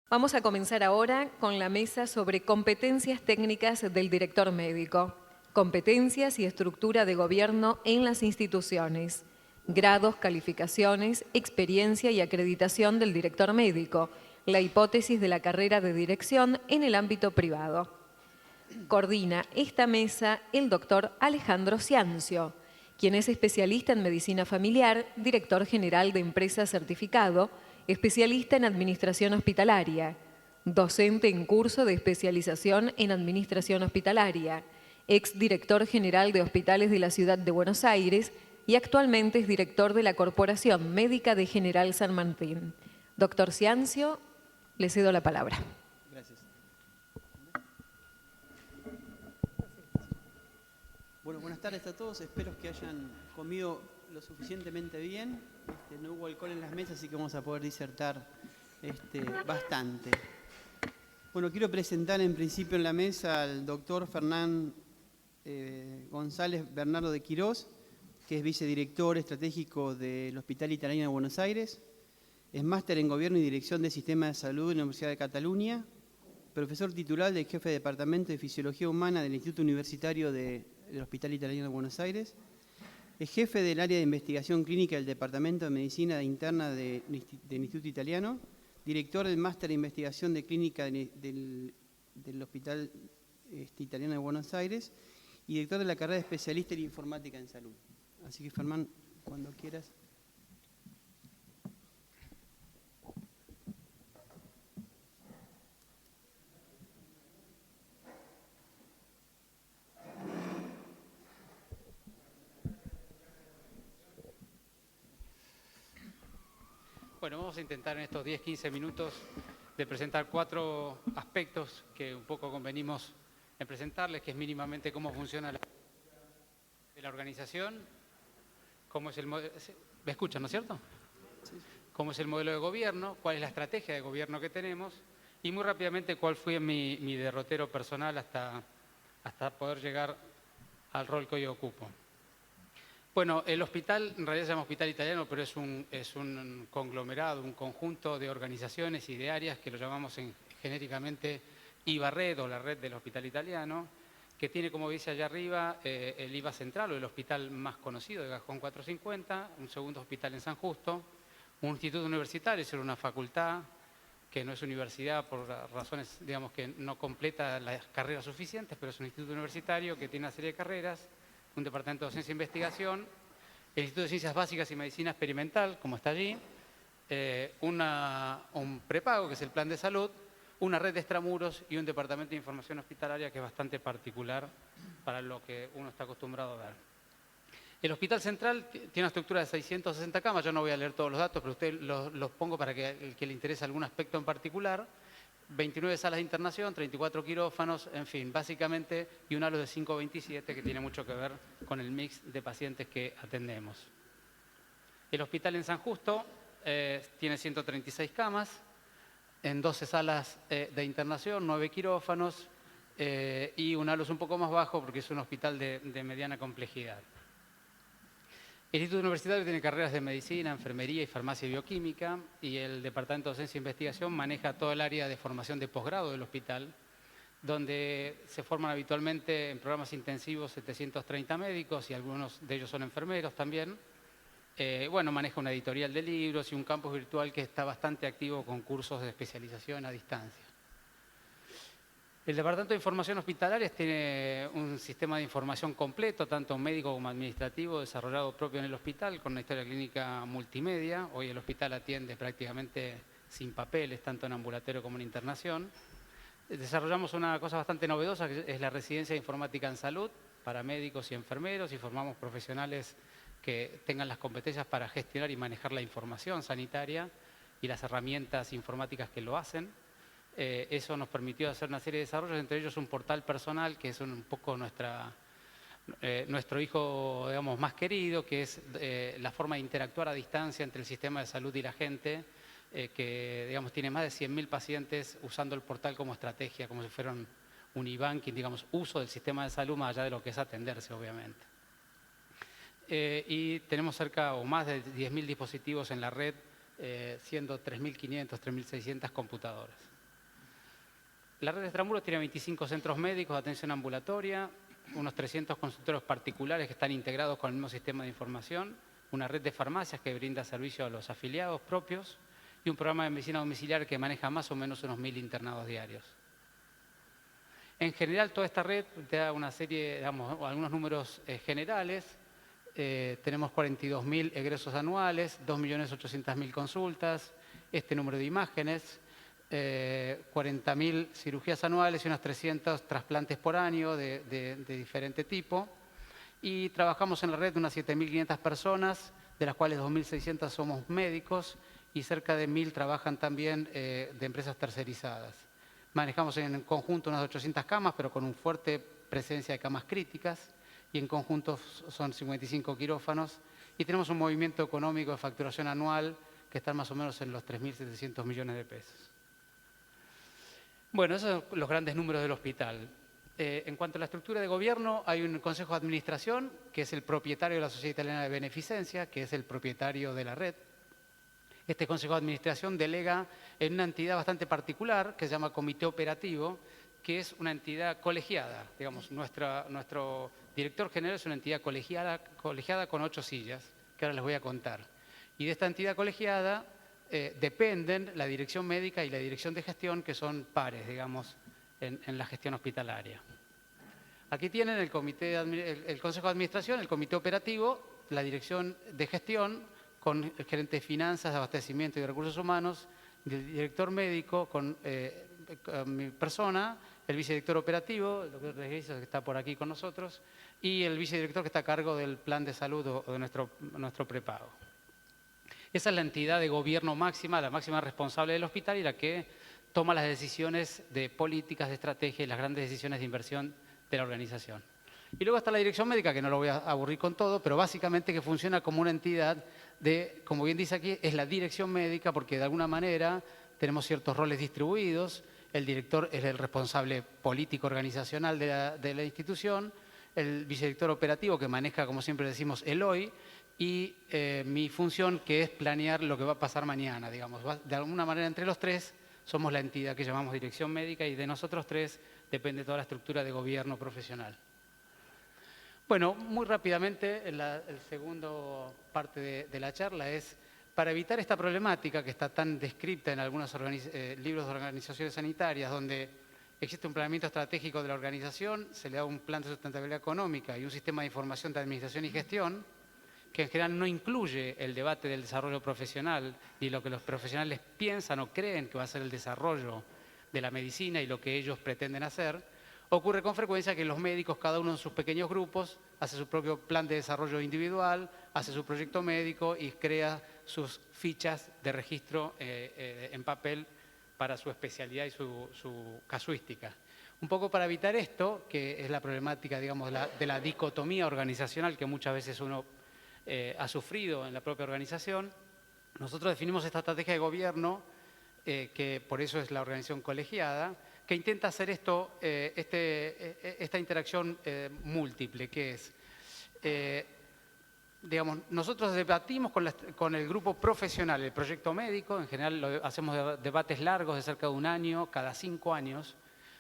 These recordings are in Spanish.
Vamos a comenzar ahora con la mesa sobre competencias técnicas del director médico, competencias y estructura de gobierno en las instituciones, grados, calificaciones, experiencia y acreditación del director médico, la hipótesis de la carrera de dirección en el ámbito privado. Coordina esta mesa el doctor Alejandro Ciancio, quien es especialista en medicina familiar, director general de empresa certificado, especialista en administración hospitalaria, docente en curso de especialización en administración hospitalaria, exdirector general de hospitales de la Ciudad de Buenos Aires y actualmente es director de la Corporación Médica de General San Martín. Doctor Ciancio, le cedo la palabra. Gracias. Bueno, buenas tardes a todos. Espero que hayan comido lo suficientemente bien. No hubo alcohol en las mesas, así que vamos a poder disertar bastante. Bueno, quiero presentar en principio en la mesa al doctor Fernán González Bernardo de Quirós, que es vicedirector estratégico del Hospital Italiano de Buenos Aires. Es máster en Gobierno y Dirección del Sistema de Salud de la Universidad de Cataluña, profesor titular del jefe de Departamento de Fisiología Humana del Instituto Universitario del Hospital Italiano de Buenos Aires. Es jefe del área de investigación clínica del Departamento de Medicina Interna del Instituto Italiano, director del máster de investigación de clínica del Hospital Italiano de Buenos Aires y director de la carrera de especialista en informática en salud. Así que, Fermán, cuando quieras. Bueno, vamos a intentar en estos 10-15 minutos de presentar 4 aspectos que un poco convenimos en presentarles, que es mínimamente cómo funciona la organización, cómo es el modelo, ¿me escuchan, no es cierto? Sí. Cómo es el modelo de gobierno, cuál es la estrategia de gobierno que tenemos y muy rápidamente cuál fue mi derrotero personal hasta poder llegar al rol que hoy ocupo. Bueno, el hospital en realidad se llama Hospital Italiano, pero es un conglomerado, un conjunto de organizaciones y de áreas que lo llamamos genéricamente IVA-Red o la red del Hospital Italiano, que tiene, como dice allá arriba, el IVA central o el hospital más conocido de Gajón 450, un segundo hospital en San Justo, un instituto universitario, es una facultad que no es universidad por razones, digamos, que no completa las carreras suficientes, pero es un instituto universitario que tiene una serie de carreras, un departamento de docencia e investigación, el Instituto de Ciencias Básicas y Medicina Experimental, como está allí, un prepago, que es el plan de salud, una red de extramuros y un departamento de información hospitalaria que es bastante particular para lo que uno está acostumbrado a ver. El Hospital Central tiene una estructura de 660 camas, yo no voy a leer todos los datos, pero ustedes los pongo para que el que le interese algún aspecto en particular. 29 salas de internación, 34 quirófanos, en fin, básicamente, y un halo de 527 que tiene mucho que ver con el mix de pacientes que atendemos. El hospital en San Justo tiene 136 camas, en 12 salas de internación, 9 quirófanos y un halo un poco más bajo porque es un hospital de mediana complejidad. El Instituto Universitario tiene carreras de medicina, enfermería y farmacia y bioquímica, y el Departamento de Docencia e Investigación maneja todo el área de formación de posgrado del hospital, donde se forman habitualmente en programas intensivos 730 médicos y algunos de ellos son enfermeros también. Bueno, maneja una editorial de libros y un campus virtual que está bastante activo con cursos de especialización a distancia. El Departamento de Información Hospitalaria tiene un sistema de información completo, tanto médico como administrativo, desarrollado propio en el hospital, con una historia clínica multimedia. Hoy el hospital atiende prácticamente sin papeles, tanto en ambulatorio como en internación. Desarrollamos una cosa bastante novedosa, que es la residencia de informática en salud para médicos y enfermeros, y formamos profesionales que tengan las competencias para gestionar y manejar la información sanitaria y las herramientas informáticas que lo hacen. Eso nos permitió hacer una serie de desarrollos, entre ellos un portal personal que es un poco nuestro hijo, digamos, más querido, que es la forma de interactuar a distancia entre el sistema de salud y la gente, que digamos, tiene más de 100.000 pacientes usando el portal como estrategia, como si fuera un e-banking, digamos, uso del sistema de salud más allá de lo que es atenderse, obviamente. Y tenemos cerca o más de 10.000 dispositivos en la red, siendo 3.500, 3.600 computadoras. La red de extramuros tiene 25 centros médicos de atención ambulatoria, unos 300 consultorios particulares que están integrados con el mismo sistema de información, una red de farmacias que brinda servicio a los afiliados propios y un programa de medicina domiciliar que maneja más o menos unos 1000 internados diarios. En general, toda esta red te da una serie, digamos, algunos números generales. Tenemos 42.000 egresos anuales, 2.800.000 consultas, este número de imágenes, 40.000 cirugías anuales y unos 300 trasplantes por año de diferente tipo. Y trabajamos en la red de unas 7.500 personas, de las cuales 2.600 somos médicos y cerca de 1.000 trabajan también de empresas tercerizadas. Manejamos en conjunto unas 800 camas, pero con una fuerte presencia de camas críticas, y en conjunto son 55 quirófanos. Y tenemos un movimiento económico de facturación anual que está más o menos en los 3.700 millones de pesos. Bueno, esos son los grandes números del hospital. En cuanto a la estructura de gobierno, hay un consejo de administración, que es el propietario de la Sociedad Italiana de Beneficencia, que es el propietario de la red. Este Consejo de Administración delega en una entidad bastante particular que se llama Comité Operativo, que es una entidad colegiada. Digamos, nuestro director general es una entidad colegiada con 8 sillas, que ahora les voy a contar. Y de esta entidad colegiada dependen la dirección médica y la dirección de gestión, que son pares, digamos, en la gestión hospitalaria. Aquí tienen el Consejo de Administración, el Comité Operativo, la dirección de gestión, con el gerente de finanzas, de abastecimiento y de recursos humanos, el director médico, con mi persona, el vicedirector operativo, el doctor Regis, que está por aquí con nosotros, y el vicedirector que está a cargo del plan de salud o de nuestro prepago. Esa es la entidad de gobierno máxima, la máxima responsable del hospital y la que toma las decisiones de políticas, de estrategia y las grandes decisiones de inversión de la organización. Y luego está la dirección médica, que no lo voy a aburrir con todo, pero básicamente que funciona como una entidad de, como bien dice aquí, es la dirección médica porque de alguna manera tenemos ciertos roles distribuidos. El director es el responsable político organizacional de la institución, el vicedirector operativo que maneja, como siempre decimos, el hoy, y mi función que es planear lo que va a pasar mañana, digamos. De alguna manera entre los tres somos la entidad que llamamos dirección médica y de nosotros tres depende toda la estructura de gobierno profesional. Bueno, muy rápidamente, la segunda parte de la charla es, para evitar esta problemática que está tan descrita en algunos libros de organizaciones sanitarias, donde existe un planeamiento estratégico de la organización, se le da un plan de sustentabilidad económica y un sistema de información de administración y gestión, que en general no incluye el debate del desarrollo profesional y lo que los profesionales piensan o creen que va a ser el desarrollo de la medicina y lo que ellos pretenden hacer. Ocurre con frecuencia que los médicos, cada uno en sus pequeños grupos, hace su propio plan de desarrollo individual, hace su proyecto médico y crea sus fichas de registro en papel para su especialidad y su casuística. Un poco para evitar esto, que es la problemática, digamos, de la dicotomía organizacional que muchas veces uno ha sufrido en la propia organización, nosotros definimos esta estrategia de gobierno, que por eso es la organización colegiada, que intenta hacer esta interacción múltiple, que es, digamos, nosotros debatimos con el grupo profesional, el proyecto médico, en general hacemos debates largos de cerca de un año, cada 5 años,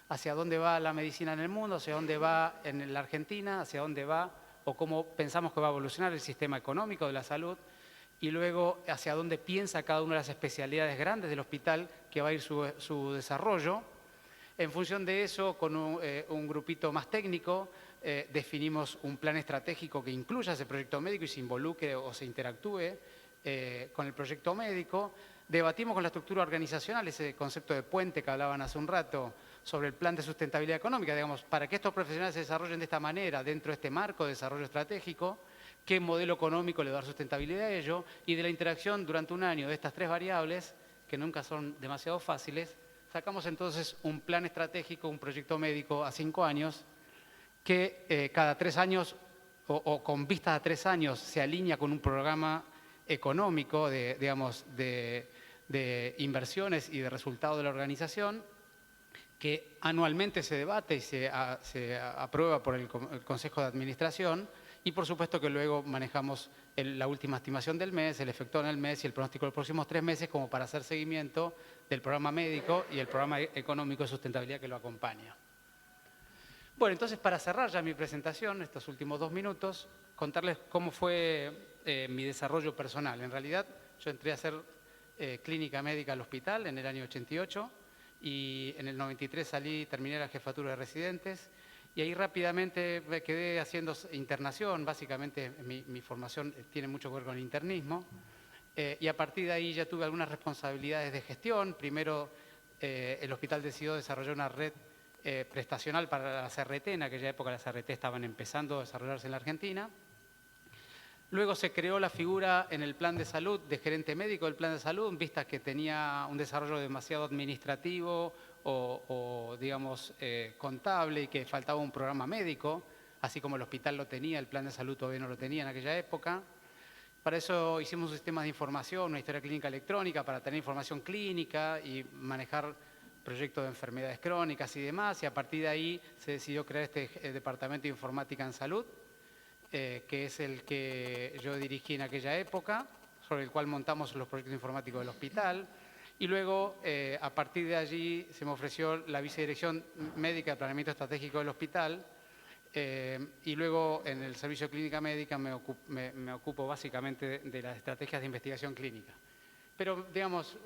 hacia dónde va la medicina en el mundo, hacia dónde va en la Argentina, hacia dónde va o cómo pensamos que va a evolucionar el sistema económico de la salud, y luego hacia dónde piensa cada una de las especialidades grandes del hospital que va a ir su desarrollo. En función de eso, con un grupito más técnico, definimos un plan estratégico que incluya ese proyecto médico y se involucre o se interactúe con el proyecto médico. Debatimos con la estructura organizacional, ese concepto de puente que hablaban hace un rato, sobre el plan de sustentabilidad económica, digamos, para que estos profesionales se desarrollen de esta manera, dentro de este marco de desarrollo estratégico, qué modelo económico le da sustentabilidad a ello, y de la interacción durante un año de estas 3 variables, que nunca son demasiado fáciles, sacamos entonces un plan estratégico, un proyecto médico a 5 años, que cada 3 años o con vistas a 3 años se alinea con un programa económico de inversiones y de resultados de la organización, que anualmente se debate y se aprueba por el Consejo de Administración Y por supuesto que luego manejamos la última estimación del mes, el efecto en el mes y el pronóstico de los próximos 3 meses como para hacer seguimiento del programa médico y el programa económico de sustentabilidad que lo acompaña. Bueno, entonces para cerrar ya mi presentación, estos últimos 2 minutos, contarles cómo fue mi desarrollo personal. En realidad yo entré a hacer clínica médica al hospital en el año 88 y en el 93 terminé la jefatura de residentes. Y ahí rápidamente me quedé haciendo internación, básicamente mi formación tiene mucho que ver con el internismo. Y a partir de ahí ya tuve algunas responsabilidades de gestión. Primero el hospital decidió desarrollar una red prestacional para la CRT, en aquella época las CRT estaban empezando a desarrollarse en la Argentina. Luego se creó la figura en el plan de salud de gerente médico del plan de salud, vistas que tenía un desarrollo demasiado administrativo o digamos, contable y que faltaba un programa médico, así como el hospital lo tenía, el plan de salud todavía no lo tenía en aquella época. Para eso hicimos un sistema de información, una historia clínica electrónica para tener información clínica y manejar proyectos de enfermedades crónicas y demás, y a partir de ahí se decidió crear este departamento de informática en salud, que es el que yo dirigí en aquella época, sobre el cual montamos los proyectos informáticos del hospital. Y luego, a partir de allí, se me ofreció la vicedirección médica de planeamiento estratégico del hospital. Y luego, en el servicio de clínica médica, me ocupo básicamente de las estrategias de investigación clínica. Pero, digamos,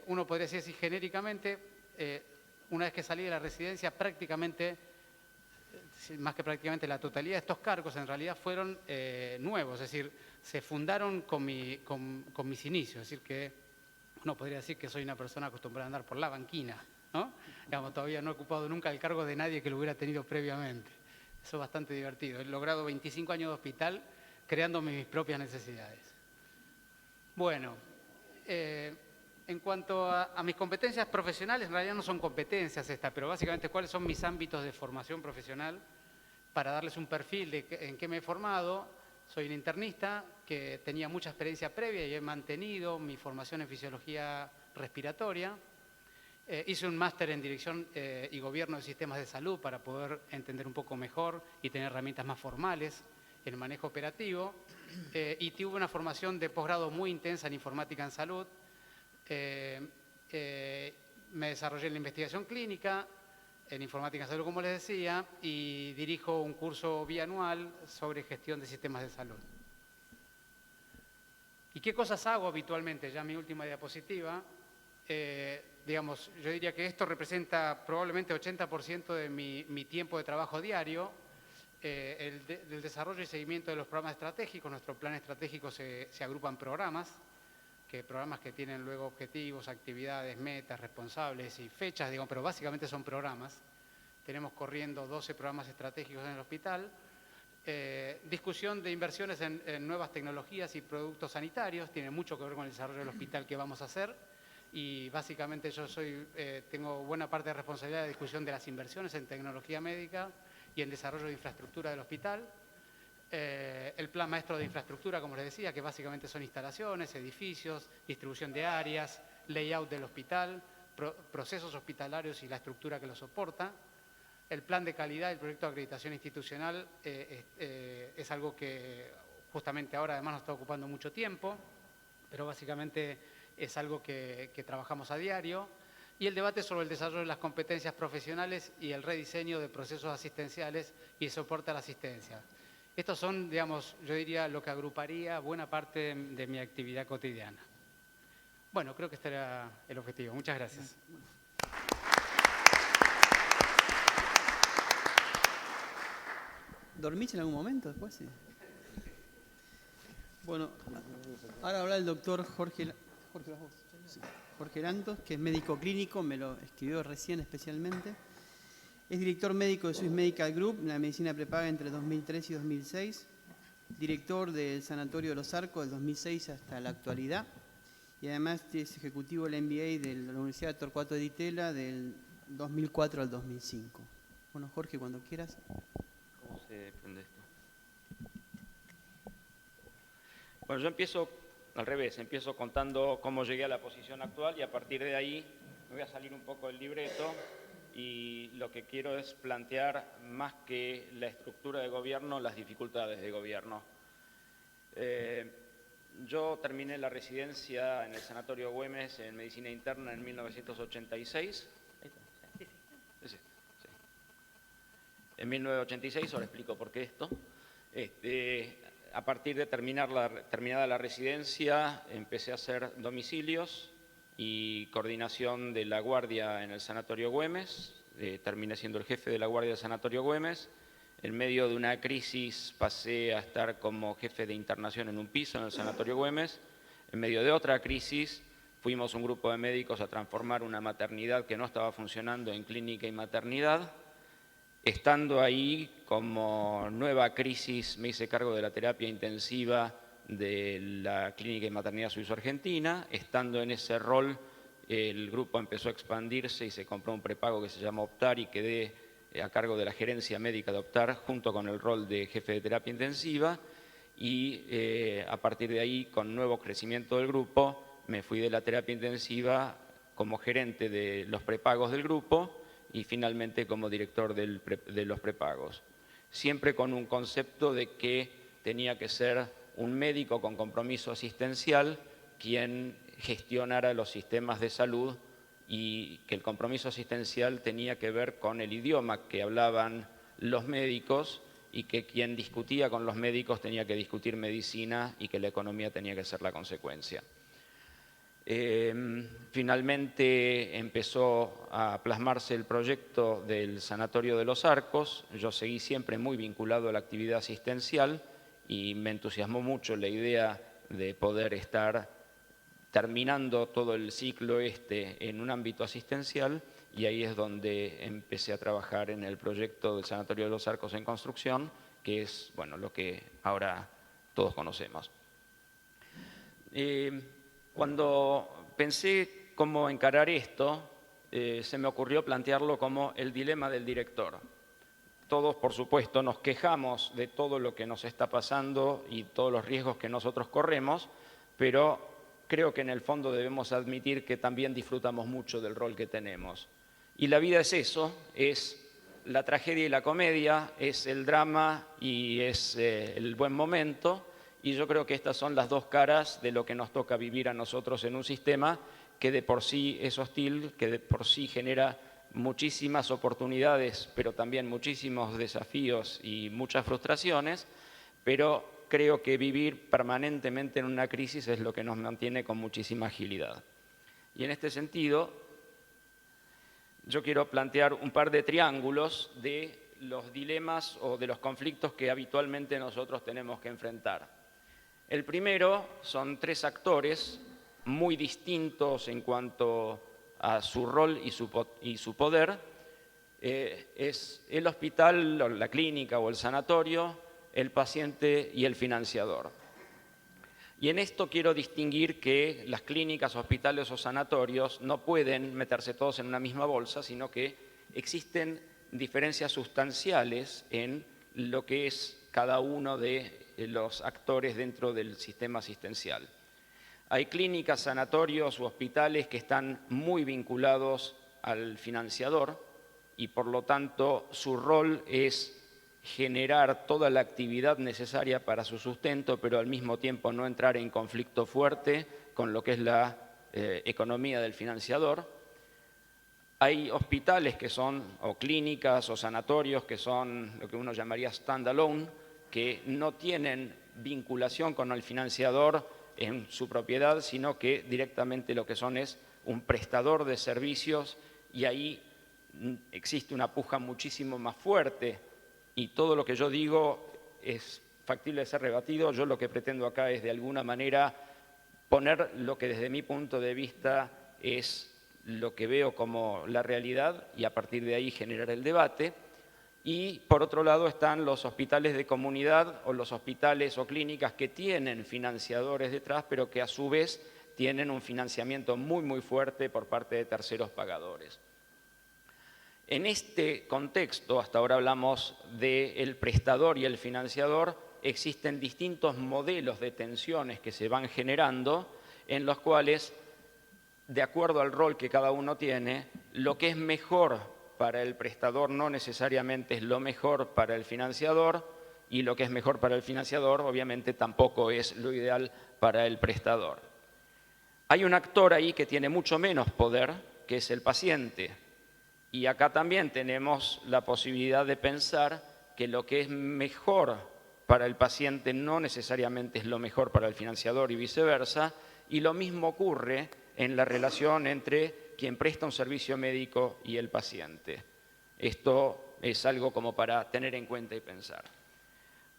uno podría decir así genéricamente, una vez que salí de la residencia, prácticamente, más que prácticamente la totalidad de estos cargos, en realidad fueron nuevos. Es decir, se fundaron con mis inicios. Es decir, que uno podría decir que soy una persona acostumbrada a andar por la banquina, ¿no? Digamos, todavía no he ocupado nunca el cargo de nadie que lo hubiera tenido previamente. Eso es bastante divertido. He logrado 25 años de hospital creando mis propias necesidades. Bueno, en cuanto a mis competencias profesionales, en realidad no son competencias estas, pero básicamente cuáles son mis ámbitos de formación profesional para darles un perfil de en qué me he formado. Soy un internista que tenía mucha experiencia previa y he mantenido mi formación en fisiología respiratoria. Hice un máster en dirección y gobierno de sistemas de salud para poder entender un poco mejor y tener herramientas más formales en el manejo operativo. Y tuve una formación de posgrado muy intensa en informática en salud. Me desarrollé en la investigación clínica, en informática en salud, como les decía, y dirijo un curso bianual sobre gestión de sistemas de salud. ¿Y qué cosas hago habitualmente? Ya mi última diapositiva. Digamos, yo diría que esto representa probablemente 80% de mi tiempo de trabajo diario. El desarrollo y seguimiento de los programas estratégicos. Nuestro plan estratégico se agrupa en programas que tienen luego objetivos, actividades, metas, responsables y fechas, digamos, pero básicamente son programas. Tenemos corriendo 12 programas estratégicos en el hospital. Discusión de inversiones en nuevas tecnologías y productos sanitarios, tiene mucho que ver con el desarrollo del hospital que vamos a hacer. Y básicamente yo tengo buena parte de responsabilidad de discusión de las inversiones en tecnología médica y en desarrollo de infraestructura del hospital. El plan maestro de infraestructura, como les decía, que básicamente son instalaciones, edificios, distribución de áreas, layout del hospital, procesos hospitalarios y la estructura que lo soporta. El plan de calidad, el proyecto de acreditación institucional es algo que justamente ahora además nos está ocupando mucho tiempo, pero básicamente es algo que trabajamos a diario. Y el debate sobre el desarrollo de las competencias profesionales y el rediseño de procesos asistenciales y soporte a la asistencia. Estos son, digamos, yo diría lo que agruparía buena parte de mi actividad cotidiana. Bueno, creo que este era el objetivo. Muchas gracias. ¿Dormís en algún momento después? Sí. Bueno, ahora habla el doctor Jorge Lantos, que es médico clínico, me lo escribió recién especialmente. Es director médico de Swiss Medical Group, en la medicina prepaga entre 2003 y 2006. Director del Sanatorio de los Arcos del 2006 hasta la actualidad. Y además es ejecutivo del MBA de la Universidad de Torcuato Di Tella del 2004 al 2005. Bueno, Jorge, cuando quieras. ¿Cómo se prende esto? Bueno, yo empiezo al revés, empiezo contando cómo llegué a la posición actual y a partir de ahí me voy a salir un poco del libreto y lo que quiero es plantear más que la estructura de gobierno, las dificultades de gobierno. Yo terminé la residencia en el Sanatorio Güemes en Medicina Interna en 1986. Sí. En 1986, ahora explico por qué esto. A partir de terminada la residencia, empecé a hacer domicilios y coordinación de la guardia en el Sanatorio Güemes. Terminé siendo el jefe de la guardia del Sanatorio Güemes. En medio de una crisis pasé a estar como jefe de internación en un piso en el Sanatorio Güemes. En medio de otra crisis fuimos un grupo de médicos a transformar una maternidad que no estaba funcionando en clínica y maternidad. Estando ahí como nueva crisis me hice cargo de la terapia intensiva de la clínica y maternidad suizo-argentina. Estando en ese rol el grupo empezó a expandirse y se compró un prepago que se llama Optar y quedé a cargo de la gerencia médica de Optar junto con el rol de jefe de terapia intensiva y a partir de ahí, con nuevo crecimiento del grupo, me fui de la terapia intensiva como gerente de los prepagos del grupo y finalmente como director de los prepagos. Siempre con un concepto de que tenía que ser un médico con compromiso asistencial quien gestionara los sistemas de salud y que el compromiso asistencial tenía que ver con el idioma que hablaban los médicos y que quien discutía con los médicos tenía que discutir medicina y que la economía tenía que ser la consecuencia. Finalmente empezó a plasmarse el proyecto del Sanatorio de los Arcos. Yo seguí siempre muy vinculado a la actividad asistencial y me entusiasmó mucho la idea de poder estar terminando todo el ciclo en un ámbito asistencial y ahí es donde empecé a trabajar en el proyecto del Sanatorio de los Arcos en construcción, que es lo que ahora todos conocemos. Cuando pensé cómo encarar esto, se me ocurrió plantearlo como el dilema del director. Todos, por supuesto, nos quejamos de todo lo que nos está pasando y todos los riesgos que nosotros corremos, pero creo que en el fondo debemos admitir que también disfrutamos mucho del rol que tenemos. Y la vida es eso, es la tragedia y la comedia, es el drama y es el buen momento. Y yo creo que estas son las dos caras de lo que nos toca vivir a nosotros en un sistema que de por sí es hostil, que de por sí genera muchísimas oportunidades, pero también muchísimos desafíos y muchas frustraciones, pero creo que vivir permanentemente en una crisis es lo que nos mantiene con muchísima agilidad. Y en este sentido, yo quiero plantear un par de triángulos de los dilemas o de los conflictos que habitualmente nosotros tenemos que enfrentar. El primero son tres actores muy distintos en cuanto a su rol y su poder. Es el hospital, la clínica o el sanatorio, el paciente y el financiador. Y en esto quiero distinguir que las clínicas, hospitales o sanatorios no pueden meterse todos en una misma bolsa, sino que existen diferencias sustanciales en lo que es cada uno de los actores dentro del sistema asistencial. Hay clínicas, sanatorios u hospitales que están muy vinculados al financiador y por lo tanto su rol es generar toda la actividad necesaria para su sustento, pero al mismo tiempo no entrar en conflicto fuerte con lo que es la economía del financiador. Hay hospitales que son, o clínicas o sanatorios que son lo que uno llamaría stand-alone, que no tienen vinculación con el financiador en su propiedad, sino que directamente lo que son es un prestador de servicios y ahí existe una puja muchísimo más fuerte y todo lo que yo digo es factible de ser rebatido. Yo lo que pretendo acá es de alguna manera poner lo que desde mi punto de vista es lo que veo como la realidad y a partir de ahí generar el debate. Y por otro lado están los hospitales de comunidad o los hospitales o clínicas que tienen financiadores detrás, pero que a su vez tienen un financiamiento muy fuerte por parte de terceros pagadores. En este contexto, hasta ahora hablamos del prestador y el financiador, existen distintos modelos de tensiones que se van generando en los cuales, de acuerdo al rol que cada uno tiene, lo que es mejor para el prestador no necesariamente es lo mejor para el financiador, y lo que es mejor para el financiador obviamente tampoco es lo ideal para el prestador. Hay un actor ahí que tiene mucho menos poder, que es el paciente. Y acá también tenemos la posibilidad de pensar que lo que es mejor para el paciente no necesariamente es lo mejor para el financiador y viceversa, y lo mismo ocurre en la relación entre quien presta un servicio médico y el paciente. Esto es algo como para tener en cuenta y pensar.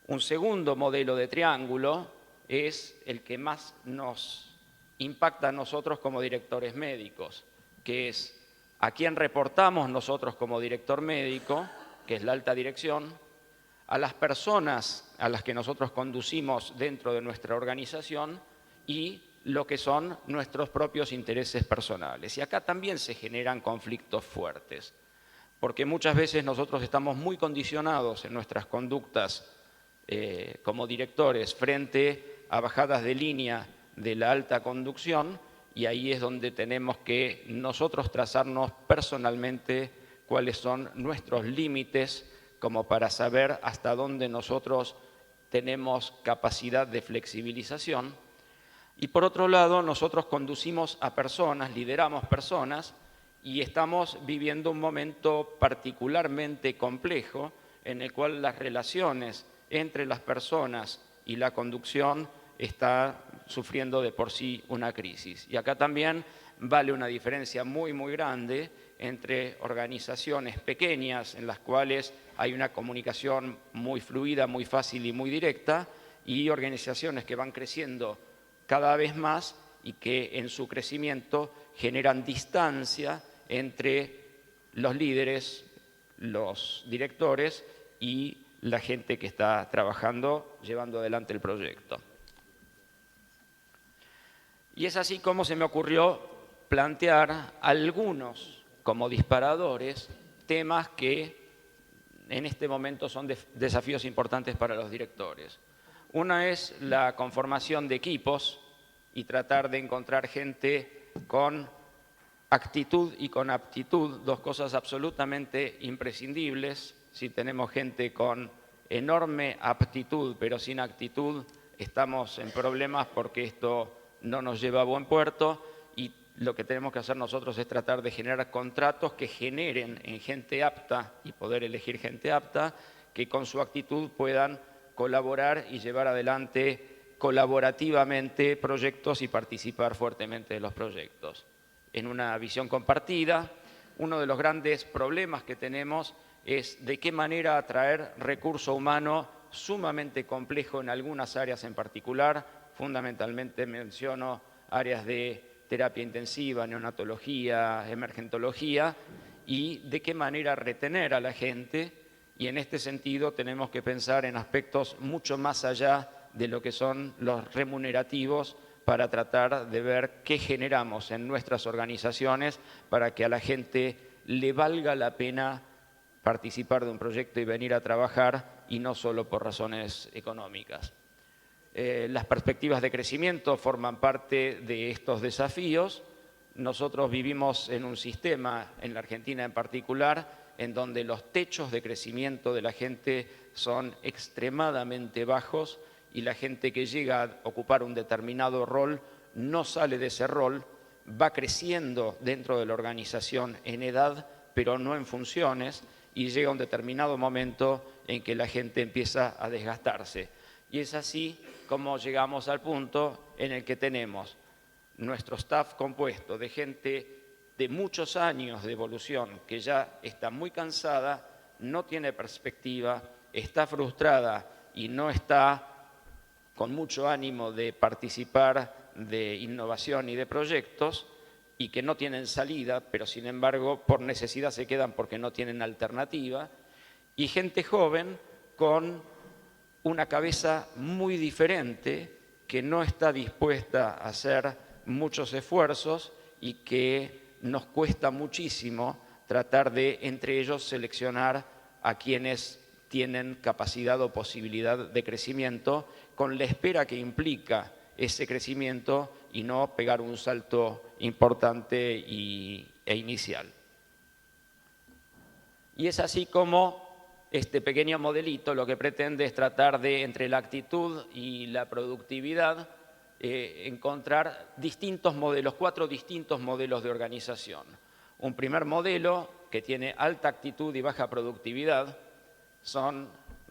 Un segundo modelo de triángulo es el que más nos impacta a nosotros como directores médicos, que es a quién reportamos nosotros como director médico, que es la alta dirección, a las personas a las que nosotros conducimos dentro de nuestra organización y lo que son nuestros propios intereses personales. Y acá también se generan conflictos fuertes, porque muchas veces nosotros estamos muy condicionados en nuestras conductas como directores frente a bajadas de línea de la alta conducción, y ahí es donde tenemos que nosotros trazarnos personalmente cuáles son nuestros límites como para saber hasta dónde nosotros tenemos capacidad de flexibilización. Y por otro lado, nosotros conducimos a personas, lideramos personas, y estamos viviendo un momento particularmente complejo en el cual las relaciones entre las personas y la conducción está sufriendo de por sí una crisis. Y acá también vale una diferencia muy, muy grande entre organizaciones pequeñas en las cuales hay una comunicación muy fluida, muy fácil y muy directa, y organizaciones que van creciendo cada vez más y que en su crecimiento generan distancia entre los líderes, los directores y la gente que está trabajando, llevando adelante el proyecto. Y es así como se me ocurrió plantear algunos, como disparadores, temas que en este momento son desafíos importantes para los directores. Una es la conformación de equipos y tratar de encontrar gente con actitud y con aptitud, dos cosas absolutamente imprescindibles. Si tenemos gente con enorme aptitud pero sin actitud, estamos en problemas porque esto no nos lleva a buen puerto, y lo que tenemos que hacer nosotros es tratar de generar contratos que generen en gente apta y poder elegir gente apta que con su actitud puedan colaborar y llevar adelante colaborativamente proyectos y participar fuertemente de los proyectos. En una visión compartida, uno de los grandes problemas que tenemos es de qué manera atraer recurso humano sumamente complejo en algunas áreas en particular. Fundamentalmente menciono áreas de terapia intensiva, neonatología, emergentología, y de qué manera retener a la gente, y en este sentido tenemos que pensar en aspectos mucho más allá de lo que son los remunerativos para tratar de ver qué generamos en nuestras organizaciones para que a la gente le valga la pena participar de un proyecto y venir a trabajar, y no solo por razones económicas. Las perspectivas de crecimiento forman parte de estos desafíos. Nosotros vivimos en un sistema, en la Argentina en particular, en donde los techos de crecimiento de la gente son extremadamente bajos, y la gente que llega a ocupar un determinado rol no sale de ese rol, va creciendo dentro de la organización en edad, pero no en funciones, y llega un determinado momento en que la gente empieza a desgastarse. Y es así como llegamos al punto en el que tenemos nuestro staff compuesto de gente de muchos años de evolución que ya está muy cansada, no tiene perspectiva, está frustrada y no está con mucho ánimo de participar de innovación y de proyectos, y que no tienen salida, pero sin embargo por necesidad se quedan porque no tienen alternativa, y gente joven con una cabeza muy diferente que no está dispuesta a hacer muchos esfuerzos y que nos cuesta muchísimo tratar de, entre ellos, seleccionar a quienes tienen capacidad o posibilidad de crecimiento con la espera que implica ese crecimiento y no pegar un salto importante e inicial. Y es así como este pequeño modelito lo que pretende es tratar de, entre la actitud y la productividad, encontrar distintos modelos, 4 distintos modelos de organización. Un primer modelo que tiene alta actitud y baja productividad,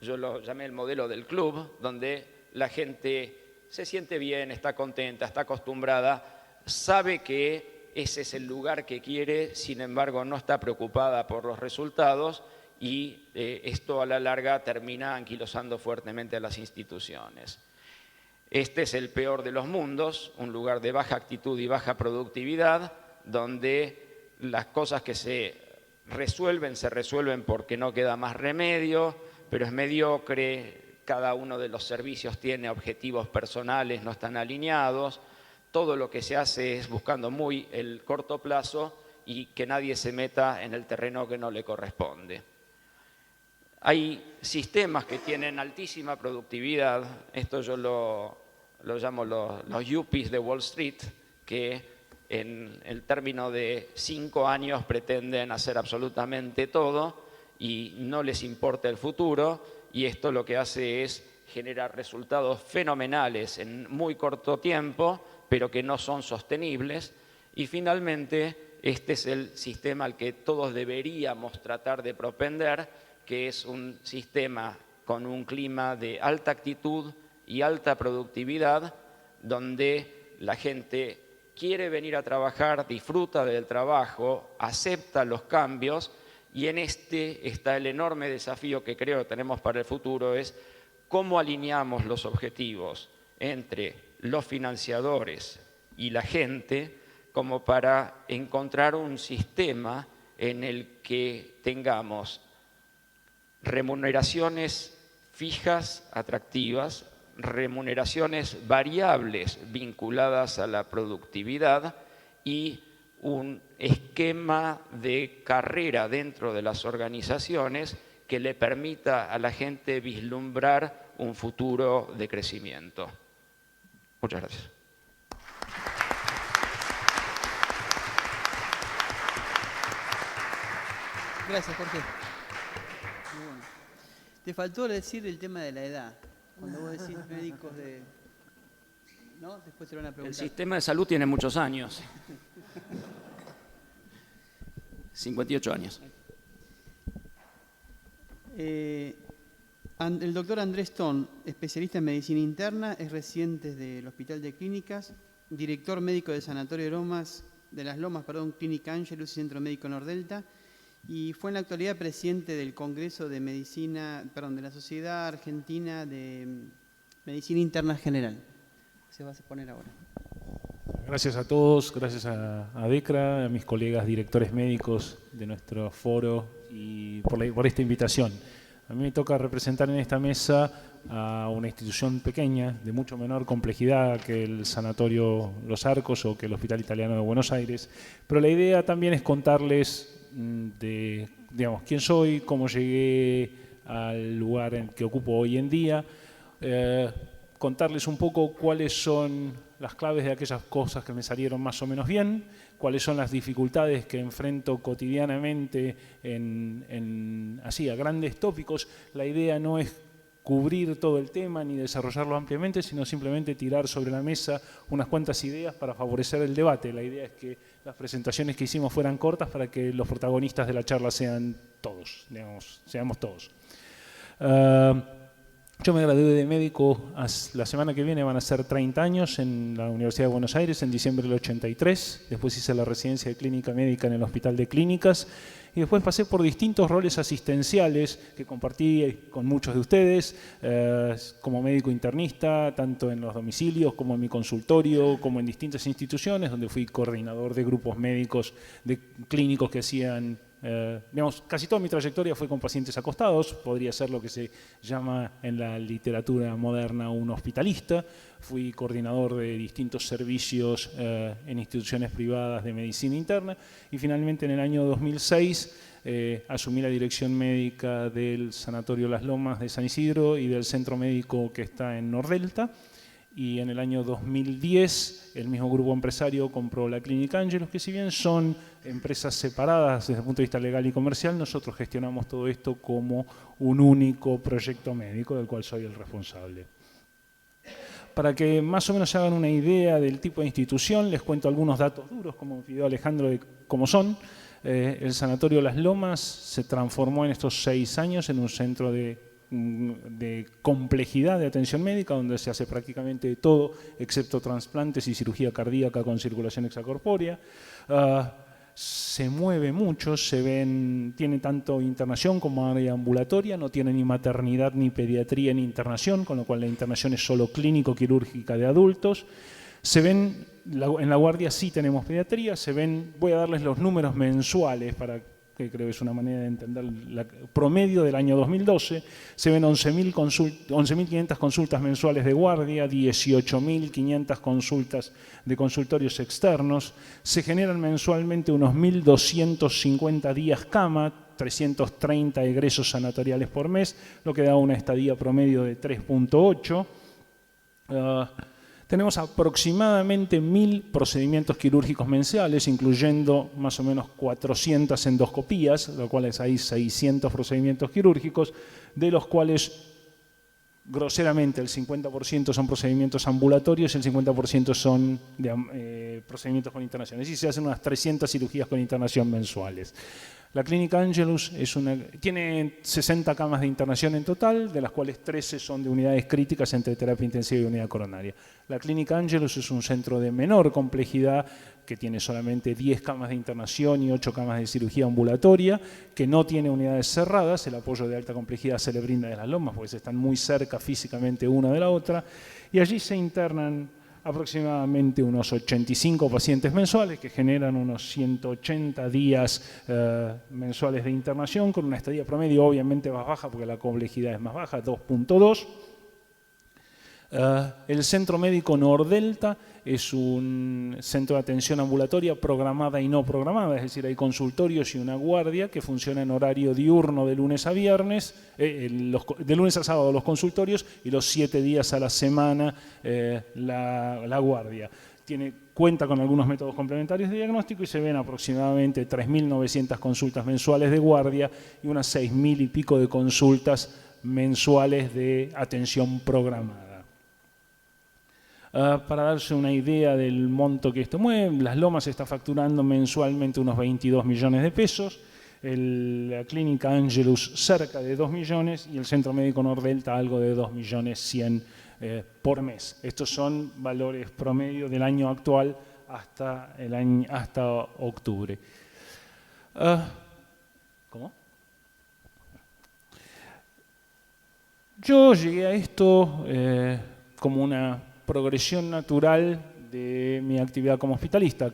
yo lo llamé el modelo del club, donde la gente se siente bien, está contenta, está acostumbrada, sabe que ese es el lugar que quiere, sin embargo no está preocupada por los resultados y esto a la larga termina anquilosando fuertemente a las instituciones. Este es el peor de los mundos, un lugar de baja actitud y baja productividad, donde las cosas que se resuelven porque no queda más remedio, pero es mediocre, cada uno de los servicios tiene objetivos personales, no están alineados, todo lo que se hace es buscando muy el corto plazo y que nadie se meta en el terreno que no le corresponde. Hay sistemas que tienen altísima productividad, esto yo lo llamo los yuppies de Wall Street, que en el término de 5 años pretenden hacer absolutamente todo y no les importa el futuro, y esto lo que hace es generar resultados fenomenales en muy corto tiempo, pero que no son sostenibles. Y finalmente, este es el sistema al que todos deberíamos tratar de propender, que es un sistema con un clima de alta actitud y alta productividad, donde la gente quiere venir a trabajar, disfruta del trabajo, acepta los cambios, y en este está el enorme desafío que creo que tenemos para el futuro, es cómo alineamos los objetivos entre los financiadores y la gente como para encontrar un sistema en el que tengamos remuneraciones fijas, atractivas, remuneraciones variables vinculadas a la productividad y un esquema de carrera dentro de las organizaciones que le permita a la gente vislumbrar un futuro de crecimiento. Muchas gracias. Gracias, Jorge. Muy bueno. Te faltó decir el tema de la edad. Cuando vos decís médicos de... ¿No? Después te lo van a preguntar. El sistema de salud tiene muchos años. 58 años. El doctor Andrés Stone, especialista en medicina interna, es residente del Hospital de Clínicas, director médico del Sanatorio de las Lomas, Clínica Angelus y Centro Médico Nordelta, y fue en la actualidad presidente del Congreso de Medicina, de la Sociedad Argentina de Medicina Interna General. Se va a poner ahora. Gracias a todos, gracias a DECRA, a mis colegas directores médicos de nuestro foro y por esta invitación. A mí me toca representar en esta mesa a una institución pequeña, de mucho menor complejidad que el Sanatorio Los Arcos o que el Hospital Italiano de Buenos Aires, pero la idea también es contarles quién soy, cómo llegué al lugar en que ocupo hoy en día, contarles un poco cuáles son las claves de aquellas cosas que me salieron más o menos bien, cuáles son las dificultades que enfrento cotidianamente así a grandes tópicos. La idea no es cubrir todo el tema ni desarrollarlo ampliamente, sino simplemente tirar sobre la mesa unas cuantas ideas para favorecer el debate. La idea es que las presentaciones que hicimos fueran cortas para que los protagonistas de la charla sean todos, seamos todos. Yo me gradué de médico, la semana que viene van a ser 30 años en la Universidad de Buenos Aires, en diciembre del 83. Después hice la residencia de clínica médica en el Hospital de Clínicas. Y después pasé por distintos roles asistenciales que compartí con muchos de ustedes, como médico internista, tanto en los domicilios como en mi consultorio, como en distintas instituciones, donde fui coordinador de grupos médicos, de clínicos que hacían... casi toda mi trayectoria fue con pacientes acostados, podría ser lo que se llama en la literatura moderna un hospitalista. Fui coordinador de distintos servicios en instituciones privadas de medicina interna y finalmente en el año 2006 asumí la dirección médica del Sanatorio Las Lomas de San Isidro y del centro médico que está en Nordelta. y en el año 2010 el mismo grupo empresario compró la Clínica Angelus, que si bien son empresas separadas desde el punto de vista legal y comercial, nosotros gestionamos todo esto como un único proyecto médico del cual soy el responsable. Para que más o menos se hagan una idea del tipo de institución, les cuento algunos datos duros, como pidió Alejandro, de cómo son. El Sanatorio Las Lomas se transformó en estos 6 años en un centro de complejidad de atención médica, donde se hace prácticamente todo, excepto trasplantes y cirugía cardíaca con circulación extracorpórea. Se mueve mucho, tiene tanto internación como área ambulatoria, no tiene ni maternidad ni pediatría ni internación, con lo cual la internación es solo clínico-quirúrgica de adultos. En la guardia sí tenemos pediatría, voy a darles los números mensuales para que creo que es una manera de entender el promedio del año 2012, se ven 11.500 consultas mensuales de guardia, 18.500 consultas de consultorios externos, se generan mensualmente unos 1.250 días cama, 330 egresos sanatoriales por mes, lo que da una estadía promedio de 3.8. Tenemos aproximadamente 1.000 procedimientos quirúrgicos mensuales, incluyendo más o menos 400 endoscopías, lo cual hay 600 procedimientos quirúrgicos, de los cuales groseramente el 50% son procedimientos ambulatorios y el 50% son procedimientos con internación. Es decir, se hacen unas 300 cirugías con internación mensuales. La Clínica Angelus tiene 60 camas de internación en total, de las cuales 13 son de unidades críticas entre terapia intensiva y unidad coronaria. La Clínica Angelus es un centro de menor complejidad que tiene solamente 10 camas de internación y 8 camas de cirugía ambulatoria, que no tiene unidades cerradas. El apoyo de alta complejidad se le brinda desde Las Lomas, porque están muy cerca físicamente una de la otra, y allí se internan aproximadamente unos 85 pacientes mensuales que generan unos 180 días mensuales de internación, con una estadía promedio obviamente más baja porque la complejidad es más baja, 2.2. El Centro Médico Nordelta es un centro de atención ambulatoria programada y no programada, es decir, hay consultorios y una guardia que funciona en horario diurno de lunes a viernes, de lunes a sábado los consultorios y los 7 días a la semana la guardia. Cuenta con algunos métodos complementarios de diagnóstico y se ven aproximadamente 3.900 consultas mensuales de guardia y unas 6.000 y pico de consultas mensuales de atención programada. Para darse una idea del monto que esto mueve, Las Lomas está facturando mensualmente unos 22 millones de pesos, la Clínica Angelus cerca de 2 millones y el Centro Médico Nordelta algo de 2.100.000 por mes. Estos son valores promedio del año actual hasta octubre. ¿Cómo? Yo llegué a esto como una progresión natural de mi actividad como hospitalista.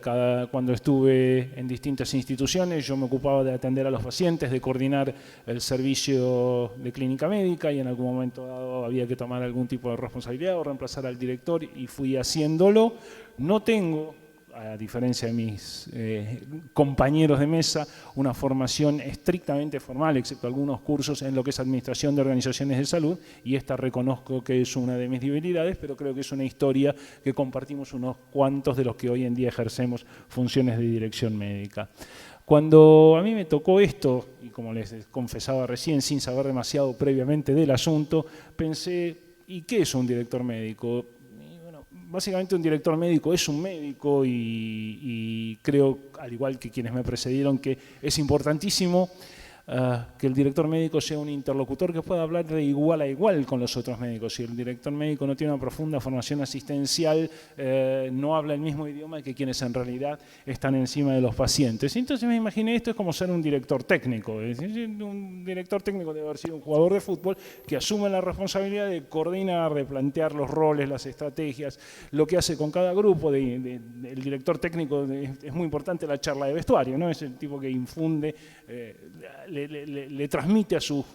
Cuando estuve en distintas instituciones, yo me ocupaba de atender a los pacientes, de coordinar el servicio de clínica médica y en algún momento dado había que tomar algún tipo de responsabilidad o reemplazar al director y fui haciéndolo. No tengo, a diferencia de mis compañeros de mesa, una formación estrictamente formal, excepto algunos cursos en lo que es administración de organizaciones de salud, y esta reconozco que es una de mis debilidades, pero creo que es una historia que compartimos unos cuantos de los que hoy en día ejercemos funciones de dirección médica. Cuando a mí me tocó esto, y como les confesaba recién, sin saber demasiado previamente del asunto, pensé, ¿y qué es un director médico? Básicamente un director médico es un médico y creo, al igual que quienes me precedieron, que es importantísimo que el director médico sea un interlocutor que pueda hablar de igual a igual con los otros médicos. Si el director médico no tiene una profunda formación asistencial, no habla el mismo idioma que quienes en realidad están encima de los pacientes. Entonces me imaginé, esto es como ser un director técnico. Es decir, un director técnico debe haber sido un jugador de fútbol que asume la responsabilidad de coordinar, de plantear los roles, las estrategias, lo que hace con cada grupo. El director técnico es muy importante la charla de vestuario, ¿no? Es el tipo que infunde, le le transmite a sus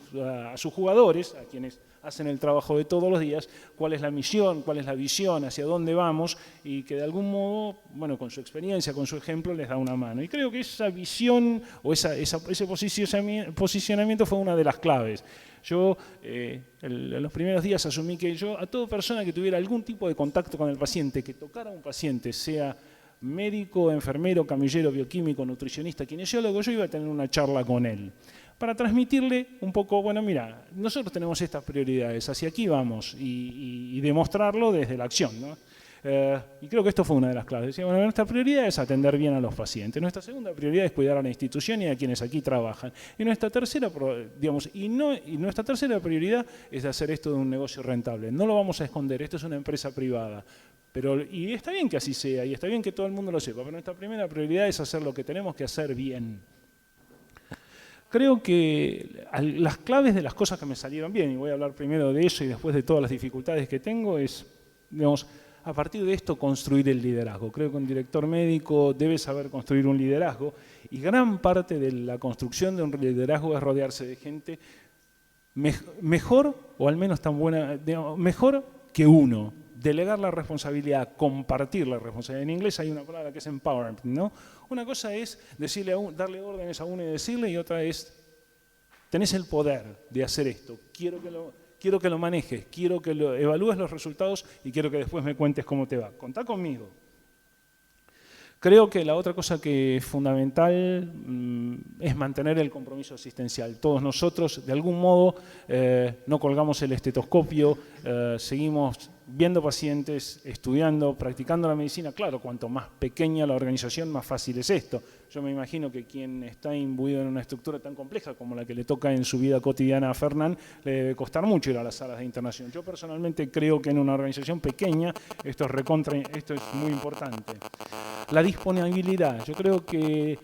jugadores, a quienes hacen el trabajo de todos los días, cuál es la misión, cuál es la visión, hacia dónde vamos, y que de algún modo, bueno, con su experiencia, con su ejemplo, les da una mano. Y creo que esa visión o ese posicionamiento fue una de las claves. Yo en los primeros días asumí que yo, a toda persona que tuviera algún tipo de contacto con el paciente, que tocara a un paciente, sea médico, enfermero, camillero, bioquímico, nutricionista, kinesiólogo, yo iba a tener una charla con él para transmitirle un poco, bueno, mira, nosotros tenemos estas prioridades, hacia aquí vamos, y demostrarlo desde la acción, ¿no? Y creo que esto fue una de las claves. Decía, bueno, nuestra prioridad es atender bien a los pacientes, nuestra segunda prioridad es cuidar a la institución y a quienes aquí trabajan, y nuestra tercera, digamos, nuestra tercera prioridad es de hacer esto de un negocio rentable. No lo vamos a esconder, esto es una empresa privada. Y está bien que así sea, y está bien que todo el mundo lo sepa, pero nuestra primera prioridad es hacer lo que tenemos que hacer bien. Creo que las claves de las cosas que me salieron bien, y voy a hablar primero de eso y después de todas las dificultades que tengo, es, digamos, a partir de esto construir el liderazgo. Creo que un director médico debe saber construir un liderazgo, y gran parte de la construcción de un liderazgo es rodearse de gente mejor, o al menos tan buena, digamos, mejor que uno. Delegar la responsabilidad, compartir la responsabilidad. En inglés hay una palabra que es empowerment, ¿no? Una cosa es darle órdenes a uno y decirle, y otra es, tenés el poder de hacer esto, quiero que lo manejes, quiero que evalúes los resultados y quiero que después me cuentes cómo te va. Contá conmigo. Creo que la otra cosa que es fundamental es mantener el compromiso asistencial. Todos nosotros, de algún modo, no colgamos el estetoscopio, seguimos viendo pacientes, estudiando, practicando la medicina. Claro, cuanto más pequeña la organización, más fácil es esto. Yo me imagino que quien está imbuido en una estructura tan compleja como la que le toca en su vida cotidiana a Fernán, le debe costar mucho ir a las salas de internación. Yo personalmente creo que en una organización pequeña esto es muy importante. La disponibilidad. Yo creo que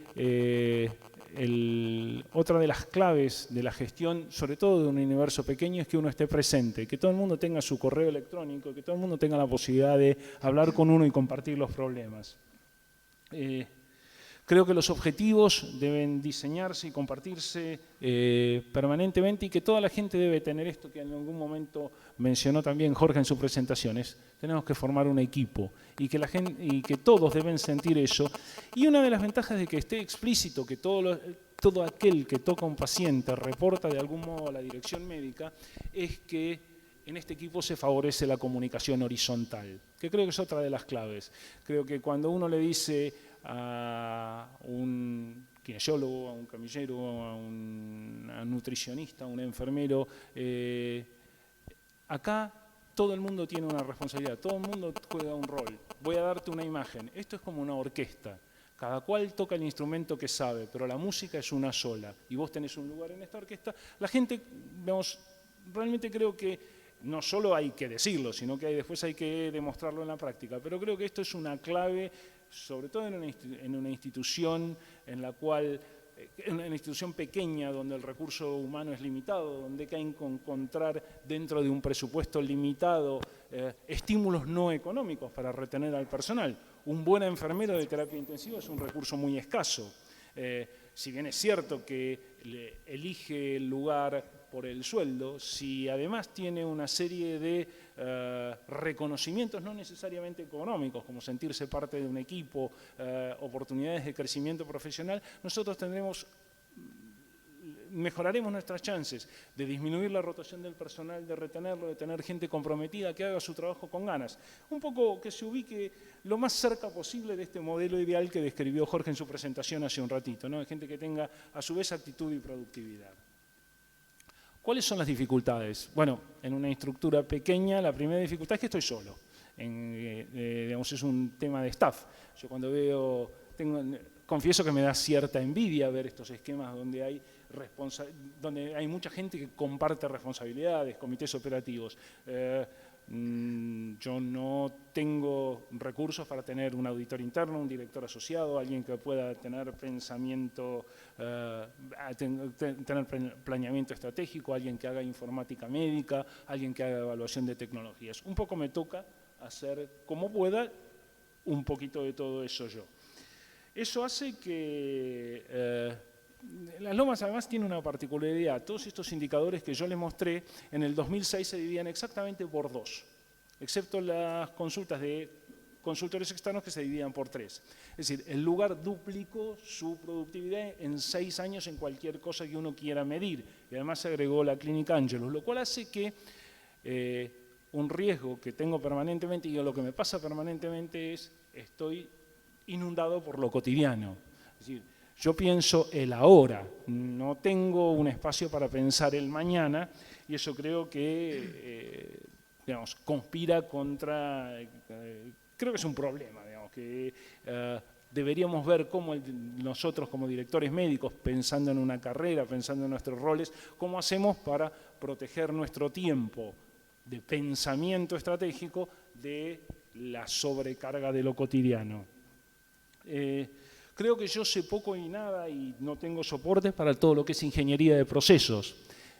otra de las claves de la gestión, sobre todo de un universo pequeño, es que uno esté presente, que todo el mundo tenga su correo electrónico, que todo el mundo tenga la posibilidad de hablar con uno y compartir los problemas. Creo que los objetivos deben diseñarse y compartirse permanentemente, y que toda la gente debe tener esto que en algún momento mencionó también Jorge en sus presentaciones. Tenemos que formar un equipo y que todos deben sentir eso. Y una de las ventajas de que esté explícito que todo aquel que toca a un paciente reporta de algún modo a la dirección médica, es que en este equipo se favorece la comunicación horizontal, que creo que es otra de las claves. Creo que cuando uno le dice a un kinesiólogo, a un camillero, a un nutricionista, a un enfermero, acá todo el mundo tiene una responsabilidad, todo el mundo juega un rol. Voy a darte una imagen. Esto es como una orquesta. Cada cual toca el instrumento que sabe, pero la música es una sola. Y vos tenés un lugar en esta orquesta. La gente, digamos, realmente creo que no solo hay que decirlo, sino que después hay que demostrarlo en la práctica. Pero creo que esto es una clave, sobre todo en una institución en la cual, en una institución pequeña donde el recurso humano es limitado, donde hay que encontrar dentro de un presupuesto limitado estímulos no económicos para retener al personal. Un buen enfermero de terapia intensiva es un recurso muy escaso. Si bien es cierto que elige el lugar por el sueldo, si además tiene una serie de reconocimientos no necesariamente económicos, como sentirse parte de un equipo, oportunidades de crecimiento profesional, nosotros mejoraremos nuestras chances de disminuir la rotación del personal, de retenerlo, de tener gente comprometida que haga su trabajo con ganas. Un poco que se ubique lo más cerca posible de este modelo ideal que describió Jorge en su presentación hace un ratito, ¿no? De gente que tenga a su vez actitud y productividad. ¿Cuáles son las dificultades? Bueno, en una estructura pequeña la primera dificultad es que estoy solo. Digamos, es un tema de staff. Yo cuando confieso que me da cierta envidia ver estos esquemas donde hay mucha gente que comparte responsabilidades, comités operativos. Yo no tengo recursos para tener un auditor interno, un director asociado, alguien que pueda tener pensamiento, tener planeamiento estratégico, alguien que haga informática médica, alguien que haga evaluación de tecnologías. Un poco me toca hacer como pueda un poquito de todo eso yo. Eso hace que Las Lomas además tiene una particularidad. Todos estos indicadores que yo les mostré en el 2006 se dividían exactamente por 2, excepto las consultas de consultores externos que se dividían por 3. Es decir, el lugar duplicó su productividad en 6 años en cualquier cosa que uno quiera medir. Y además se agregó la Clínica Angelus, lo cual hace que un riesgo que tengo permanentemente y lo que me pasa permanentemente es estoy inundado por lo cotidiano. Es decir, yo pienso el ahora, no tengo un espacio para pensar el mañana y eso creo que digamos, conspira contra, creo que es un problema, digamos, que deberíamos ver cómo nosotros como directores médicos, pensando en una carrera, pensando en nuestros roles, cómo hacemos para proteger nuestro tiempo de pensamiento estratégico de la sobrecarga de lo cotidiano. Creo que yo sé poco y nada y no tengo soporte para todo lo que es ingeniería de procesos.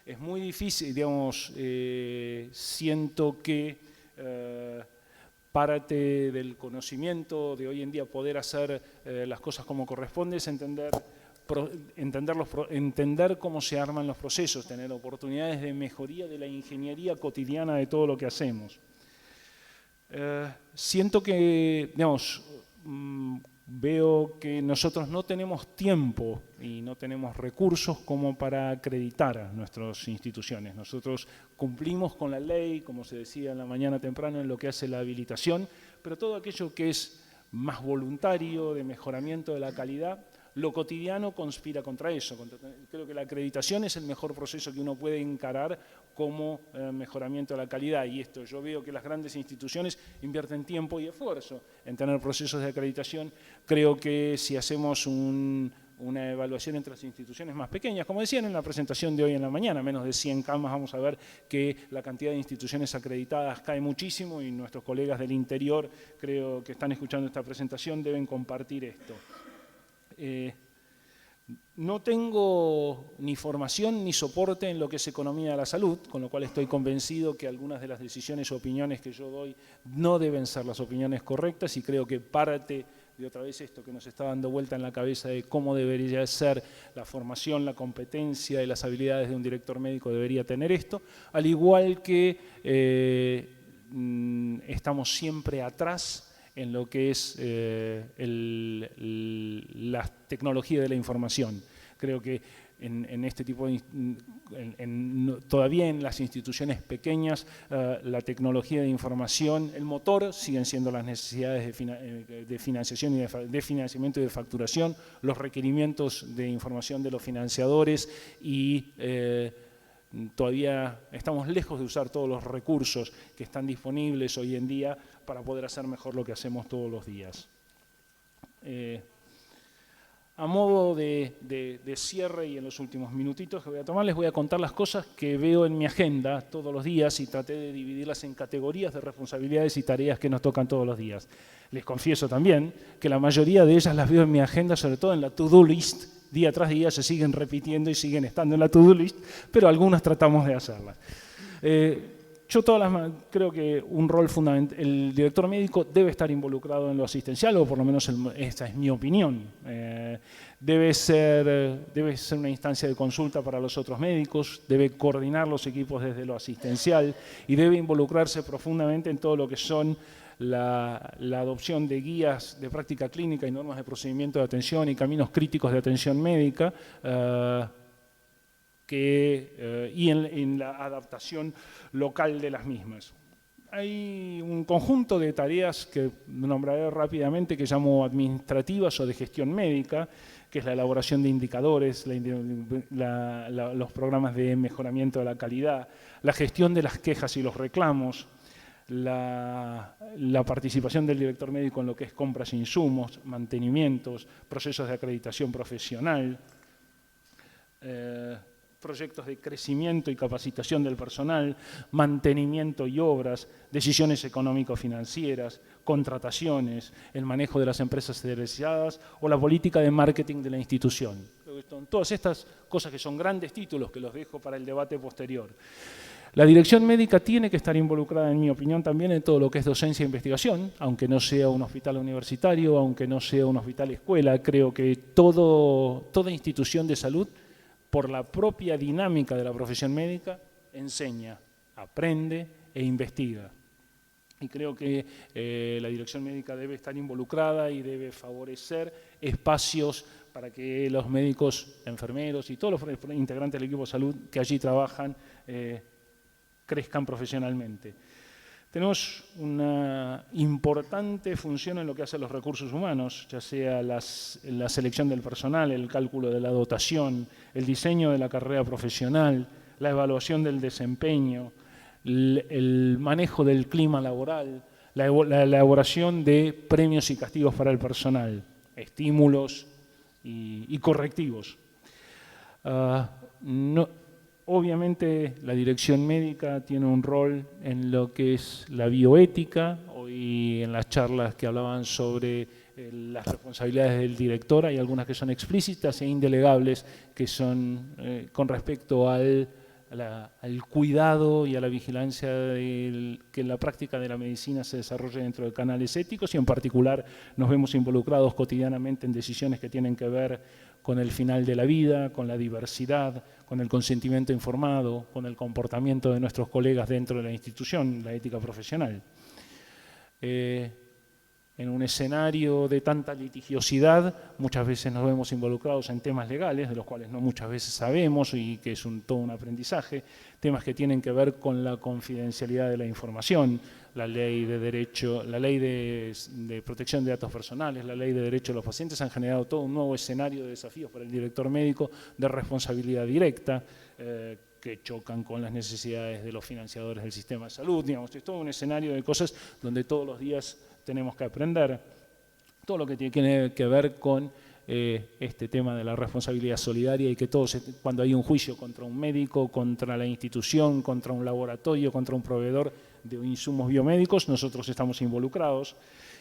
Es muy difícil, digamos, siento que parte del conocimiento de hoy en día poder hacer las cosas como corresponde es entender cómo se arman los procesos, tener oportunidades de mejoría de la ingeniería cotidiana de todo lo que hacemos. Siento que, digamos, veo que nosotros no tenemos tiempo y no tenemos recursos como para acreditar a nuestras instituciones. Nosotros cumplimos con la ley, como se decía en la mañana temprano, en lo que hace la habilitación, pero todo aquello que es más voluntario, de mejoramiento de la calidad, lo cotidiano conspira contra eso. Creo que la acreditación es el mejor proceso que uno puede encarar como mejoramiento de la calidad. Y esto, yo veo que las grandes instituciones invierten tiempo y esfuerzo en tener procesos de acreditación. Creo que si hacemos una evaluación entre las instituciones más pequeñas, como decían en la presentación de hoy en la mañana, menos de 100 camas, vamos a ver que la cantidad de instituciones acreditadas cae muchísimo y nuestros colegas del interior, creo que están escuchando esta presentación, deben compartir esto. No tengo ni formación ni soporte en lo que es economía de la salud, con lo cual estoy convencido que algunas de las decisiones o opiniones que yo doy no deben ser las opiniones correctas y creo que parte de otra vez esto que nos está dando vuelta en la cabeza de cómo debería ser la formación, la competencia y las habilidades de un director médico debería tener esto, al igual que estamos siempre atrás en lo que es la tecnología de la información. Creo que en este tipo de todavía en las instituciones pequeñas, la tecnología de información, el motor siguen siendo las necesidades de financiación y de financiamiento y de facturación, los requerimientos de información de los financiadores y todavía estamos lejos de usar todos los recursos que están disponibles hoy en día para poder hacer mejor lo que hacemos todos los días. A modo de cierre y en los últimos minutitos que voy a tomar, les voy a contar las cosas que veo en mi agenda todos los días y traté de dividirlas en categorías de responsabilidades y tareas que nos tocan todos los días. Les confieso también que la mayoría de ellas las veo en mi agenda, sobre todo en la to-do list. Día tras día se siguen repitiendo y siguen estando en la to-do list, pero algunas tratamos de hacerlas. Yo creo que un rol fundamental, el director médico debe estar involucrado en lo asistencial, o por lo menos esta es mi opinión. Debe ser una instancia de consulta para los otros médicos, debe coordinar los equipos desde lo asistencial y debe involucrarse profundamente en todo lo que son la adopción de guías de práctica clínica y normas de procedimiento de atención y caminos críticos de atención médica y en la adaptación local de las mismas. Hay un conjunto de tareas que nombraré rápidamente que llamo administrativas o de gestión médica, que es la elaboración de indicadores, los programas de mejoramiento de la calidad, la gestión de las quejas y los reclamos, la participación del director médico en lo que es compras de insumos, mantenimientos, procesos de acreditación profesional, proyectos de crecimiento y capacitación del personal, mantenimiento y obras, decisiones económico-financieras, contrataciones, el manejo de las empresas tercerizadas o la política de marketing de la institución. Todas estas cosas que son grandes títulos que los dejo para el debate posterior. La dirección médica tiene que estar involucrada, en mi opinión, también en todo lo que es docencia e investigación, aunque no sea un hospital universitario, aunque no sea un hospital escuela. Creo que toda institución de salud, por la propia dinámica de la profesión médica, enseña, aprende e investiga. Y creo que la dirección médica debe estar involucrada y debe favorecer espacios para que los médicos, enfermeros y todos los integrantes del equipo de salud que allí trabajan crezcan profesionalmente. Tenemos una importante función en lo que hace a los recursos humanos, ya sea la selección del personal, el cálculo de la dotación, el diseño de la carrera profesional, la evaluación del desempeño, el manejo del clima laboral, la elaboración de premios y castigos para el personal, estímulos y correctivos. Obviamente la dirección médica tiene un rol en lo que es la bioética. Hoy en las charlas que hablaban sobre las responsabilidades del director hay algunas que son explícitas e indelegables, que son con respecto al cuidado y a la vigilancia de que la práctica de la medicina se desarrolle dentro de canales éticos, y en particular nos vemos involucrados cotidianamente en decisiones que tienen que ver con el final de la vida, con la diversidad, con el consentimiento informado, con el comportamiento de nuestros colegas dentro de la institución, la ética profesional. En un escenario de tanta litigiosidad, muchas veces nos vemos involucrados en temas legales, de los cuales no muchas veces sabemos y que es todo un aprendizaje, temas que tienen que ver con la confidencialidad de la información, la ley de protección de datos personales, la ley de derechos de los pacientes han generado todo un nuevo escenario de desafíos para el director médico de responsabilidad directa, que chocan con las necesidades de los financiadores del sistema de salud. Digamos, es todo un escenario de cosas donde todos los días tenemos que aprender. Todo lo que tiene que ver con este tema de la responsabilidad solidaria, y que cuando hay un juicio contra un médico, contra la institución, contra un laboratorio, contra un proveedor de insumos biomédicos, nosotros estamos involucrados.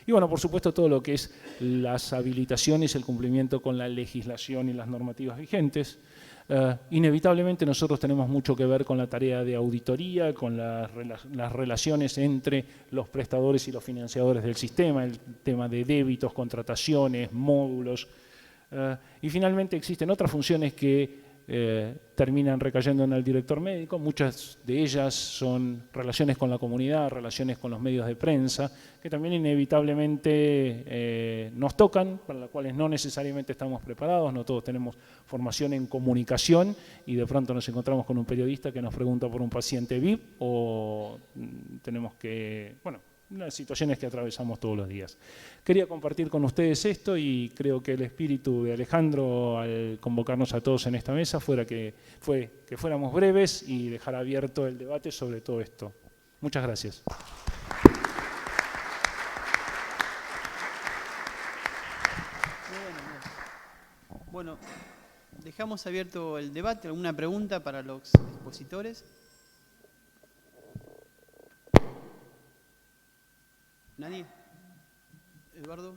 Y bueno, por supuesto, todo lo que es las habilitaciones, el cumplimiento con la legislación y las normativas vigentes. Inevitablemente nosotros tenemos mucho que ver con la tarea de auditoría, con las relaciones entre los prestadores y los financiadores del sistema, el tema de débitos, contrataciones, módulos. Y finalmente existen otras funciones que terminan recayendo en el director médico. Muchas de ellas son relaciones con la comunidad, relaciones con los medios de prensa, que también inevitablemente nos tocan, para las cuales no necesariamente estamos preparados. No todos tenemos formación en comunicación y de pronto nos encontramos con un periodista que nos pregunta por un paciente VIP, o tenemos que, bueno, las situaciones que atravesamos todos los días. Quería compartir con ustedes esto, y creo que el espíritu de Alejandro al convocarnos a todos en esta mesa fue que fuéramos breves y dejar abierto el debate sobre todo esto. Muchas gracias. Bueno, dejamos abierto el debate. ¿Alguna pregunta para los expositores? ¿Nadie? ¿Eduardo?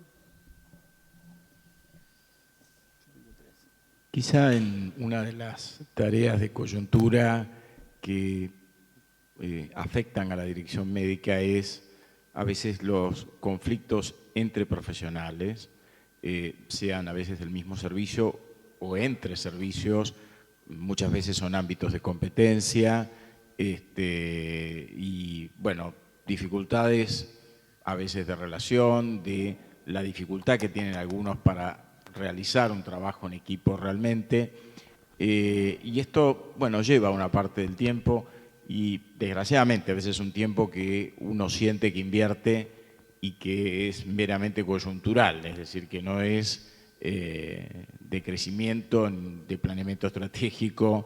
Quizá en una de las tareas de coyuntura que afectan a la dirección médica es a veces los conflictos entre profesionales, sean a veces del mismo servicio o entre servicios. Muchas veces son ámbitos de competencia y, bueno, dificultades a veces de relación, de la dificultad que tienen algunos para realizar un trabajo en equipo realmente. Y esto, bueno, lleva una parte del tiempo, y desgraciadamente a veces es un tiempo que uno siente que invierte y que es meramente coyuntural, es decir, que no es de crecimiento, de planeamiento estratégico,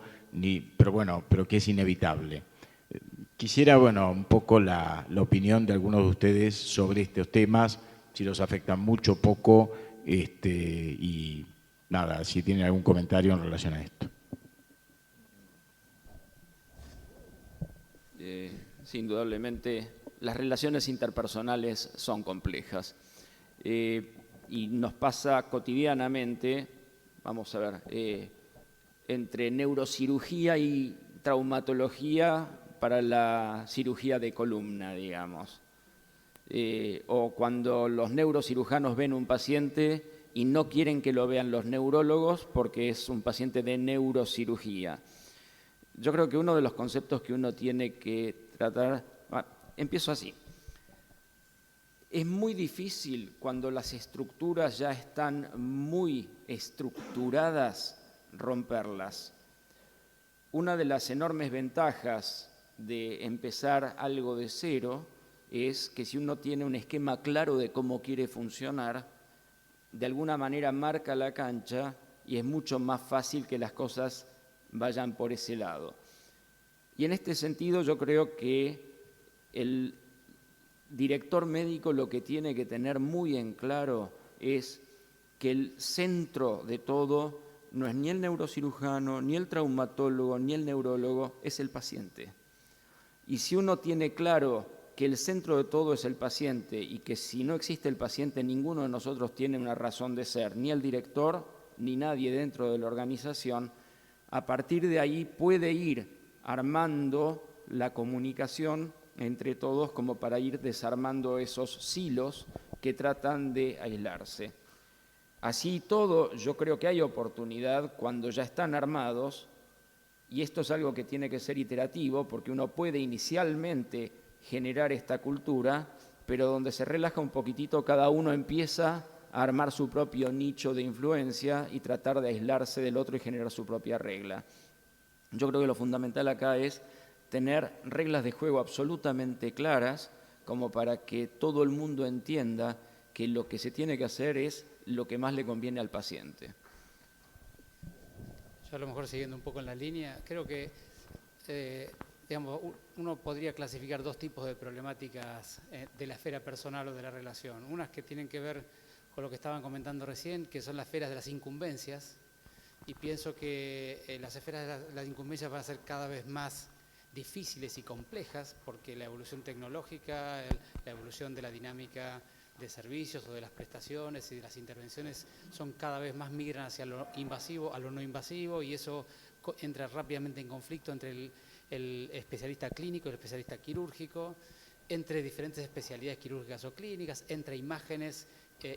pero que es inevitable. Quisiera, bueno, un poco la opinión de algunos de ustedes sobre estos temas, si los afectan mucho o poco, y nada, si tienen algún comentario en relación a esto. Sí, indudablemente las relaciones interpersonales son complejas y nos pasa cotidianamente, vamos a ver, entre neurocirugía y traumatología para la cirugía de columna, digamos. O cuando los neurocirujanos ven un paciente y no quieren que lo vean los neurólogos porque es un paciente de neurocirugía. Yo creo que uno de los conceptos que uno tiene que tratar, empiezo así. Es muy difícil cuando las estructuras ya están muy estructuradas romperlas. Una de las enormes ventajas de empezar algo de cero es que si uno tiene un esquema claro de cómo quiere funcionar, de alguna manera marca la cancha y es mucho más fácil que las cosas vayan por ese lado. Y en este sentido yo creo que el director médico lo que tiene que tener muy en claro es que el centro de todo no es ni el neurocirujano, ni el traumatólogo, ni el neurólogo, es el paciente. Y si uno tiene claro que el centro de todo es el paciente y que si no existe el paciente, ninguno de nosotros tiene una razón de ser, ni el director, ni nadie dentro de la organización, a partir de ahí puede ir armando la comunicación entre todos como para ir desarmando esos silos que tratan de aislarse. Así todo, yo creo que hay oportunidad cuando ya están armados, y esto es algo que tiene que ser iterativo, porque uno puede inicialmente generar esta cultura, pero donde se relaja un poquitito, cada uno empieza a armar su propio nicho de influencia y tratar de aislarse del otro y generar su propia regla. Yo creo que lo fundamental acá es tener reglas de juego absolutamente claras, como para que todo el mundo entienda que lo que se tiene que hacer es lo que más le conviene al paciente. Yo a lo mejor siguiendo un poco en la línea, creo que digamos, uno podría clasificar dos tipos de problemáticas de la esfera personal o de la relación. Unas que tienen que ver con lo que estaban comentando recién, que son las esferas de las incumbencias, y pienso que las esferas de las incumbencias van a ser cada vez más difíciles y complejas, porque la evolución tecnológica, la evolución de la dinámica de servicios o de las prestaciones y de las intervenciones son cada vez más migran hacia lo invasivo a lo no invasivo, y eso entra rápidamente en conflicto entre el especialista clínico y el especialista quirúrgico, entre diferentes especialidades quirúrgicas o clínicas, entre imágenes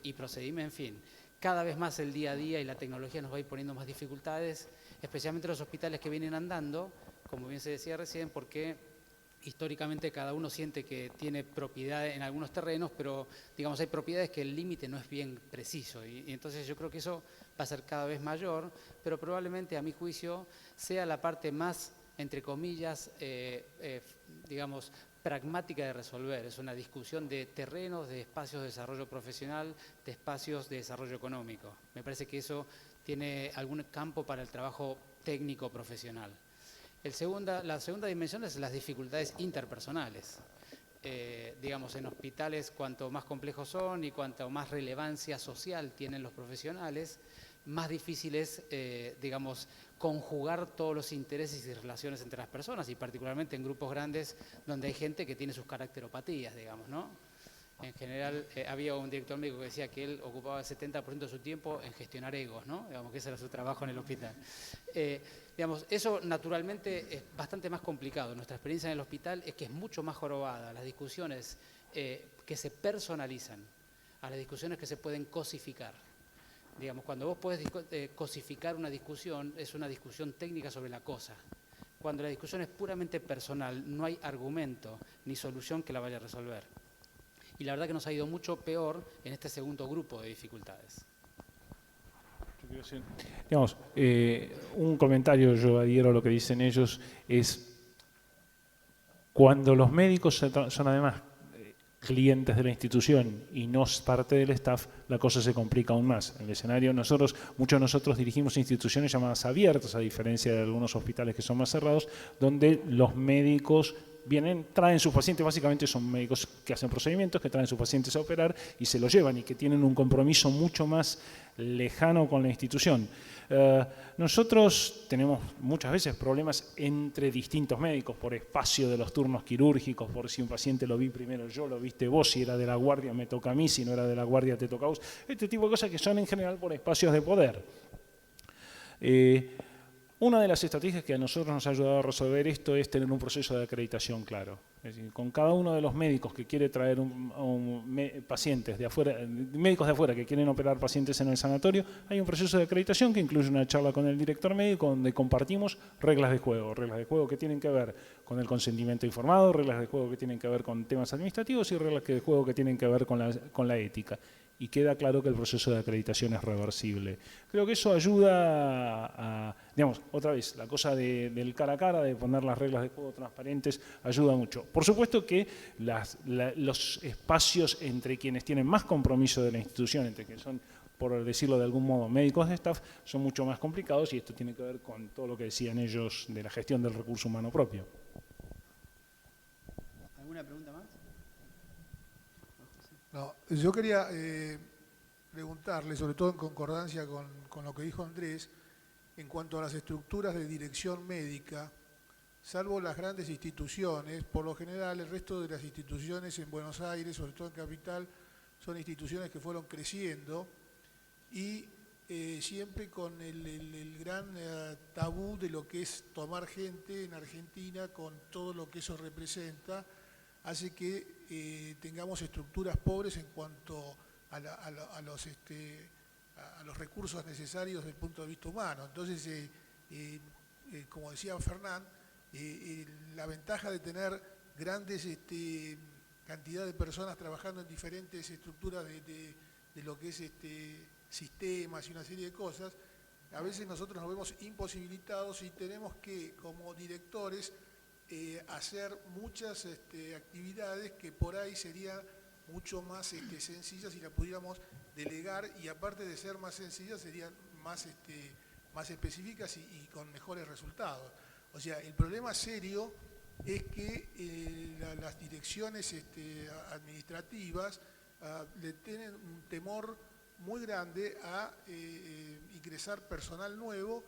y procedimientos, en fin. Cada vez más el día a día y la tecnología nos va a ir poniendo más dificultades, especialmente los hospitales que vienen andando, como bien se decía recién, porque históricamente cada uno siente que tiene propiedad en algunos terrenos, pero digamos hay propiedades que el límite no es bien preciso, y entonces yo creo que eso va a ser cada vez mayor, pero probablemente a mi juicio sea la parte más, entre comillas, digamos, pragmática de resolver. Es una discusión de terrenos, de espacios de desarrollo profesional, de espacios de desarrollo económico. Me parece que eso tiene algún campo para el trabajo técnico profesional. La segunda dimensión es las dificultades interpersonales. Digamos, en hospitales, cuanto más complejos son y cuanto más relevancia social tienen los profesionales, más difícil es, digamos, conjugar todos los intereses y relaciones entre las personas, y particularmente en grupos grandes donde hay gente que tiene sus caracteropatías, digamos, ¿no? En general, había un director médico que decía que él ocupaba el 70% de su tiempo en gestionar egos, ¿no? Digamos que ese era su trabajo en el hospital. Digamos, eso naturalmente es bastante más complicado. Nuestra experiencia en el hospital es que es mucho más jorobada. Las discusiones que se personalizan a las discusiones que se pueden cosificar. Digamos, cuando vos podés cosificar una discusión, es una discusión técnica sobre la cosa. Cuando la discusión es puramente personal, no hay argumento ni solución que la vaya a resolver. Y la verdad que nos ha ido mucho peor en este segundo grupo de dificultades. Digamos, un comentario, yo adhiero a lo que dicen ellos, es cuando los médicos son además clientes de la institución y no parte del staff, la cosa se complica aún más. En el escenario, muchos de nosotros dirigimos instituciones llamadas abiertas, a diferencia de algunos hospitales que son más cerrados, donde los médicos traen sus pacientes, básicamente son médicos que hacen procedimientos, que traen sus pacientes a operar y se los llevan, y que tienen un compromiso mucho más lejano con la institución. Nosotros tenemos muchas veces problemas entre distintos médicos por espacio de los turnos quirúrgicos, por si un paciente lo vi primero yo, lo viste vos, si era de la guardia me toca a mí, si no era de la guardia te toca a vos. Este tipo de cosas que son en general por espacios de poder. Una de las estrategias que a nosotros nos ha ayudado a resolver esto es tener un proceso de acreditación claro. Es decir, con cada uno de los médicos que quiere traer pacientes de afuera, médicos de afuera que quieren operar pacientes en el sanatorio, hay un proceso de acreditación que incluye una charla con el director médico donde compartimos reglas de juego que tienen que ver con el consentimiento informado, reglas de juego que tienen que ver con temas administrativos y reglas de juego que tienen que ver con la ética. Y queda claro que el proceso de acreditación es reversible. Creo que eso ayuda a, digamos, otra vez, la cosa del cara a cara, de poner las reglas de juego transparentes, ayuda mucho. Por supuesto que los espacios entre quienes tienen más compromiso de la institución, entre quienes son, por decirlo de algún modo, médicos de staff, son mucho más complicados y esto tiene que ver con todo lo que decían ellos de la gestión del recurso humano propio. ¿Alguna pregunta más? No, yo quería preguntarle, sobre todo en concordancia con lo que dijo Andrés, en cuanto a las estructuras de dirección médica, salvo las grandes instituciones, por lo general el resto de las instituciones en Buenos Aires, sobre todo en Capital, son instituciones que fueron creciendo y siempre con el gran tabú de lo que es tomar gente en Argentina con todo lo que eso representa, hace que tengamos estructuras pobres en cuanto a los recursos necesarios desde el punto de vista humano. Entonces, como decía Fernán, la ventaja de tener grandes cantidad de personas trabajando en diferentes estructuras de lo que es sistemas y una serie de cosas, a veces nosotros nos vemos imposibilitados y tenemos que, como directores, hacer muchas actividades que por ahí serían mucho más sencillas si las pudiéramos delegar, y aparte de ser más sencillas serían más específicas y con mejores resultados. O sea, el problema serio es que las direcciones administrativas le tienen un temor muy grande a ingresar personal nuevo,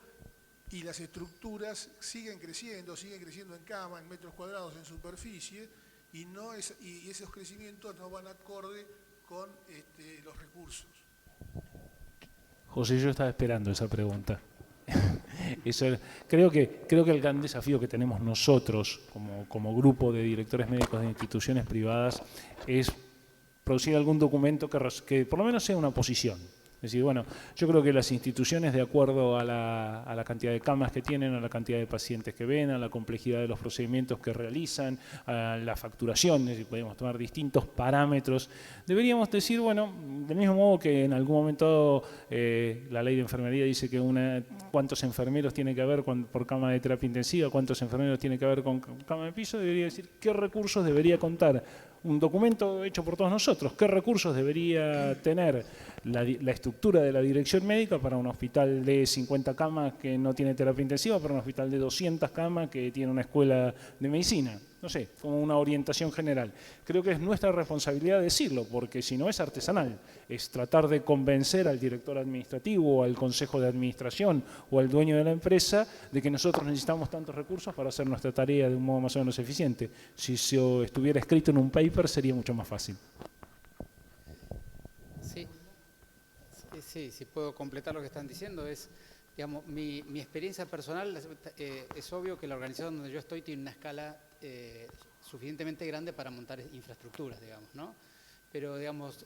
y las estructuras siguen creciendo en cama, en metros cuadrados, en superficie, y esos crecimientos no van acorde con los recursos. José, yo estaba esperando esa pregunta. Creo que el gran desafío que tenemos nosotros como grupo de directores médicos de instituciones privadas es producir algún documento que por lo menos sea una posición. Es decir, bueno, yo creo que las instituciones, de acuerdo a la cantidad de camas que tienen, a la cantidad de pacientes que ven, a la complejidad de los procedimientos que realizan, a la facturación, es decir, podemos tomar distintos parámetros, deberíamos decir, bueno, del mismo modo que en algún momento la ley de enfermería dice que cuántos enfermeros tiene que haber por cama de terapia intensiva, cuántos enfermeros tiene que haber con cama de piso, debería decir qué recursos debería contar un documento hecho por todos nosotros, qué recursos debería tener la estructura de la dirección médica para un hospital de 50 camas que no tiene terapia intensiva, para un hospital de 200 camas que tiene una escuela de medicina. No sé, como una orientación general. Creo que es nuestra responsabilidad decirlo, porque si no es artesanal, es tratar de convencer al director administrativo o al consejo de administración o al dueño de la empresa de que nosotros necesitamos tantos recursos para hacer nuestra tarea de un modo más o menos eficiente. Si eso estuviera escrito en un paper sería mucho más fácil. Sí, si puedo completar lo que están diciendo, es, digamos, mi experiencia personal, es obvio que la organización donde yo estoy tiene una escala suficientemente grande para montar infraestructuras, digamos, ¿no? Pero, digamos,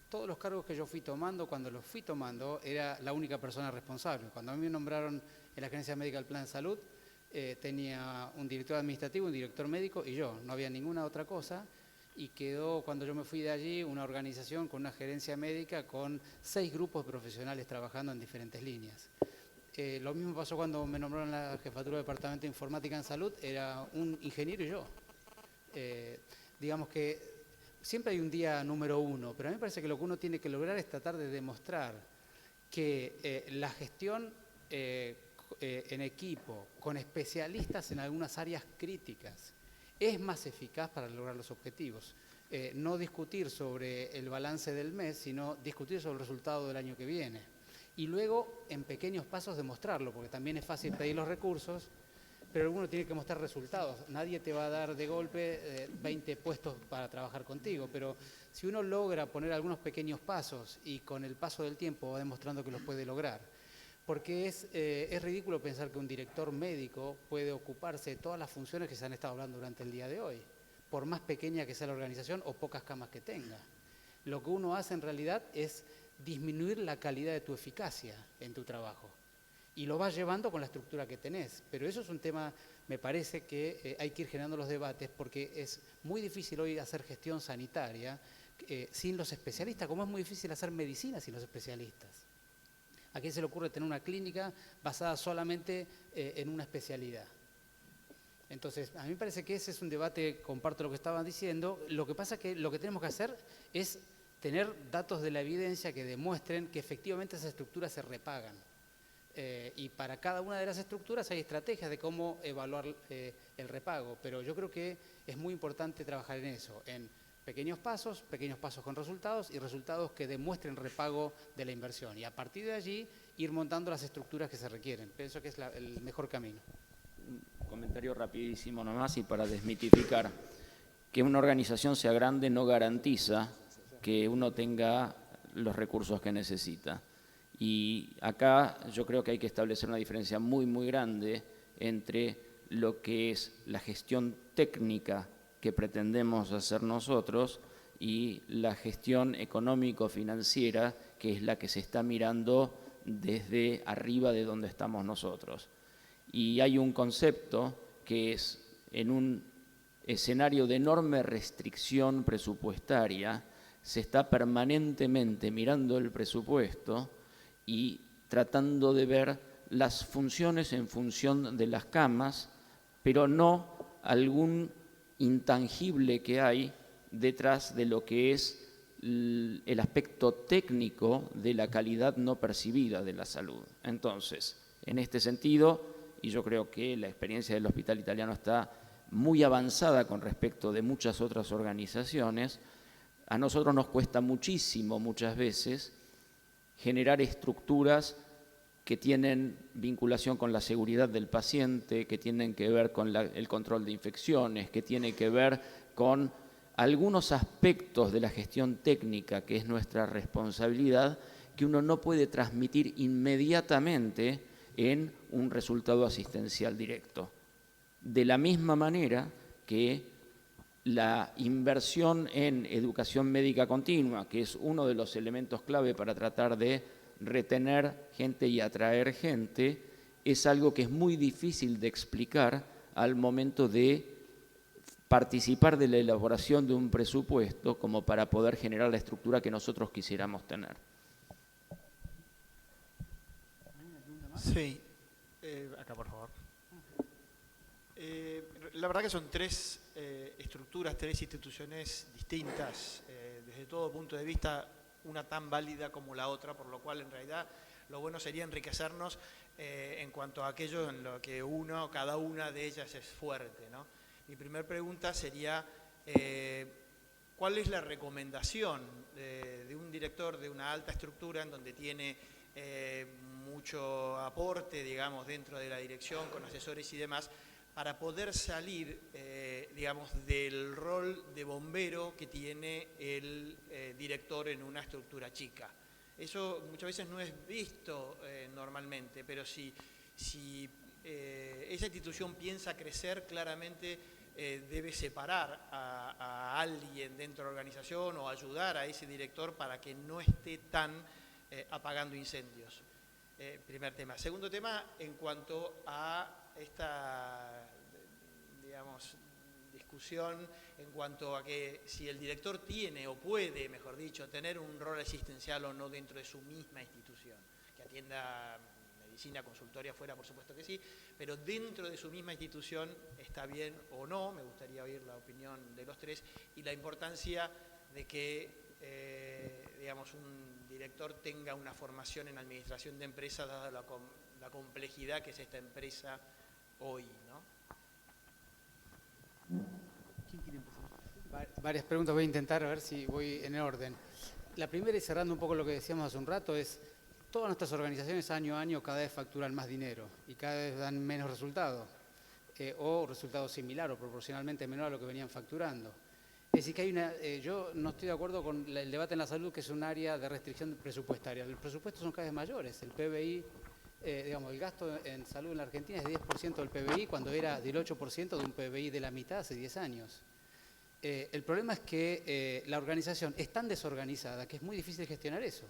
todos los cargos que yo fui tomando, cuando los fui tomando, era la única persona responsable. Cuando a mí me nombraron en la Agencia Médica del Plan de Salud, tenía un director administrativo, un director médico y yo, no había ninguna otra cosa. Y quedó, cuando yo me fui de allí, una organización con una gerencia médica con 6 grupos profesionales trabajando en diferentes líneas. Lo mismo pasó cuando me nombraron la jefatura del Departamento de Informática en Salud, era un ingeniero y yo. Digamos que siempre hay un día número 1, pero a mí me parece que lo que uno tiene que lograr es tratar de demostrar que la gestión en equipo, con especialistas en algunas áreas críticas, es más eficaz para lograr los objetivos. No discutir sobre el balance del mes, sino discutir sobre el resultado del año que viene. Y luego, en pequeños pasos, demostrarlo, porque también es fácil pedir los recursos, pero uno tiene que mostrar resultados. Nadie te va a dar de golpe 20 puestos para trabajar contigo, pero si uno logra poner algunos pequeños pasos y con el paso del tiempo va demostrando que los puede lograr. Porque es ridículo pensar que un director médico puede ocuparse de todas las funciones que se han estado hablando durante el día de hoy, por más pequeña que sea la organización o pocas camas que tenga. Lo que uno hace en realidad es disminuir la calidad de tu eficacia en tu trabajo. Y lo vas llevando con la estructura que tenés. Pero eso es un tema, me parece que hay que ir generando los debates, porque es muy difícil hoy hacer gestión sanitaria sin los especialistas, como es muy difícil hacer medicina sin los especialistas. ¿A quién se le ocurre tener una clínica basada solamente en una especialidad? Entonces, a mí me parece que ese es un debate, comparto lo que estaban diciendo. Lo que pasa es que lo que tenemos que hacer es tener datos de la evidencia que demuestren que efectivamente esas estructuras se repagan. Y para cada una de las estructuras hay estrategias de cómo evaluar el repago, pero yo creo que es muy importante trabajar en eso, en pequeños pasos con resultados y resultados que demuestren repago de la inversión. Y a partir de allí ir montando las estructuras que se requieren. Pienso que es el mejor camino. Un comentario rapidísimo nomás y para desmitificar. Que una organización sea grande no garantiza que uno tenga los recursos que necesita. Y acá yo creo que hay que establecer una diferencia muy, muy grande entre lo que es la gestión técnica que pretendemos hacer nosotros y la gestión económico-financiera, que es la que se está mirando desde arriba de donde estamos nosotros. Y hay un concepto que es, en un escenario de enorme restricción presupuestaria, se está permanentemente mirando el presupuesto y tratando de ver las funciones en función de las camas, pero no algún intangible que hay detrás de lo que es el aspecto técnico de la calidad no percibida de la salud. Entonces, en este sentido, y yo creo que la experiencia del Hospital Italiano está muy avanzada con respecto de muchas otras organizaciones, a nosotros nos cuesta muchísimo, muchas veces, generar estructuras que tienen vinculación con la seguridad del paciente, que tienen que ver con el control de infecciones, que tienen que ver con algunos aspectos de la gestión técnica, que es nuestra responsabilidad, que uno no puede transmitir inmediatamente en un resultado asistencial directo. De la misma manera que la inversión en educación médica continua, que es uno de los elementos clave para tratar de retener gente y atraer gente, es algo que es muy difícil de explicar al momento de participar de la elaboración de un presupuesto como para poder generar la estructura que nosotros quisiéramos tener. Sí, acá por favor. La verdad que son tres estructuras, tres instituciones distintas, desde todo punto de vista, una tan válida como la otra, por lo cual en realidad lo bueno sería enriquecernos en cuanto a aquello en lo que cada una de ellas es fuerte, ¿no? Mi primera pregunta sería, ¿cuál es la recomendación de un director de una alta estructura en donde tiene mucho aporte, digamos, dentro de la dirección, con asesores y demás, para poder salir, digamos, del rol de bombero que tiene el director en una estructura chica? Eso muchas veces no es visto normalmente, pero si esa institución piensa crecer, claramente debe separar a alguien dentro de la organización o ayudar a ese director para que no esté tan apagando incendios. Primer tema. Segundo tema, en cuanto a esta, digamos, discusión en cuanto a que si el director tiene o puede, mejor dicho, tener un rol asistencial o no dentro de su misma institución, que atienda medicina, consultoria afuera, por supuesto que sí, pero dentro de su misma institución está bien o no, me gustaría oír la opinión de los tres, y la importancia de que, digamos, un director tenga una formación en administración de empresas, dada la complejidad que es esta empresa hoy, ¿no? ¿Quién quiere empezar? Varias preguntas, voy a intentar a ver si voy en orden. La primera, y cerrando un poco lo que decíamos hace un rato, es todas nuestras organizaciones año a año cada vez facturan más dinero y cada vez dan menos resultados, o resultados similares o proporcionalmente menor a lo que venían facturando. Es decir, que hay yo no estoy de acuerdo con el debate en la salud, que es un área de restricción presupuestaria. Los presupuestos son cada vez mayores, el PBI digamos, el gasto en salud en la Argentina es de 10% del PBI cuando era del 8% de un PBI de la mitad hace 10 años. El problema es que la organización es tan desorganizada que es muy difícil gestionar eso.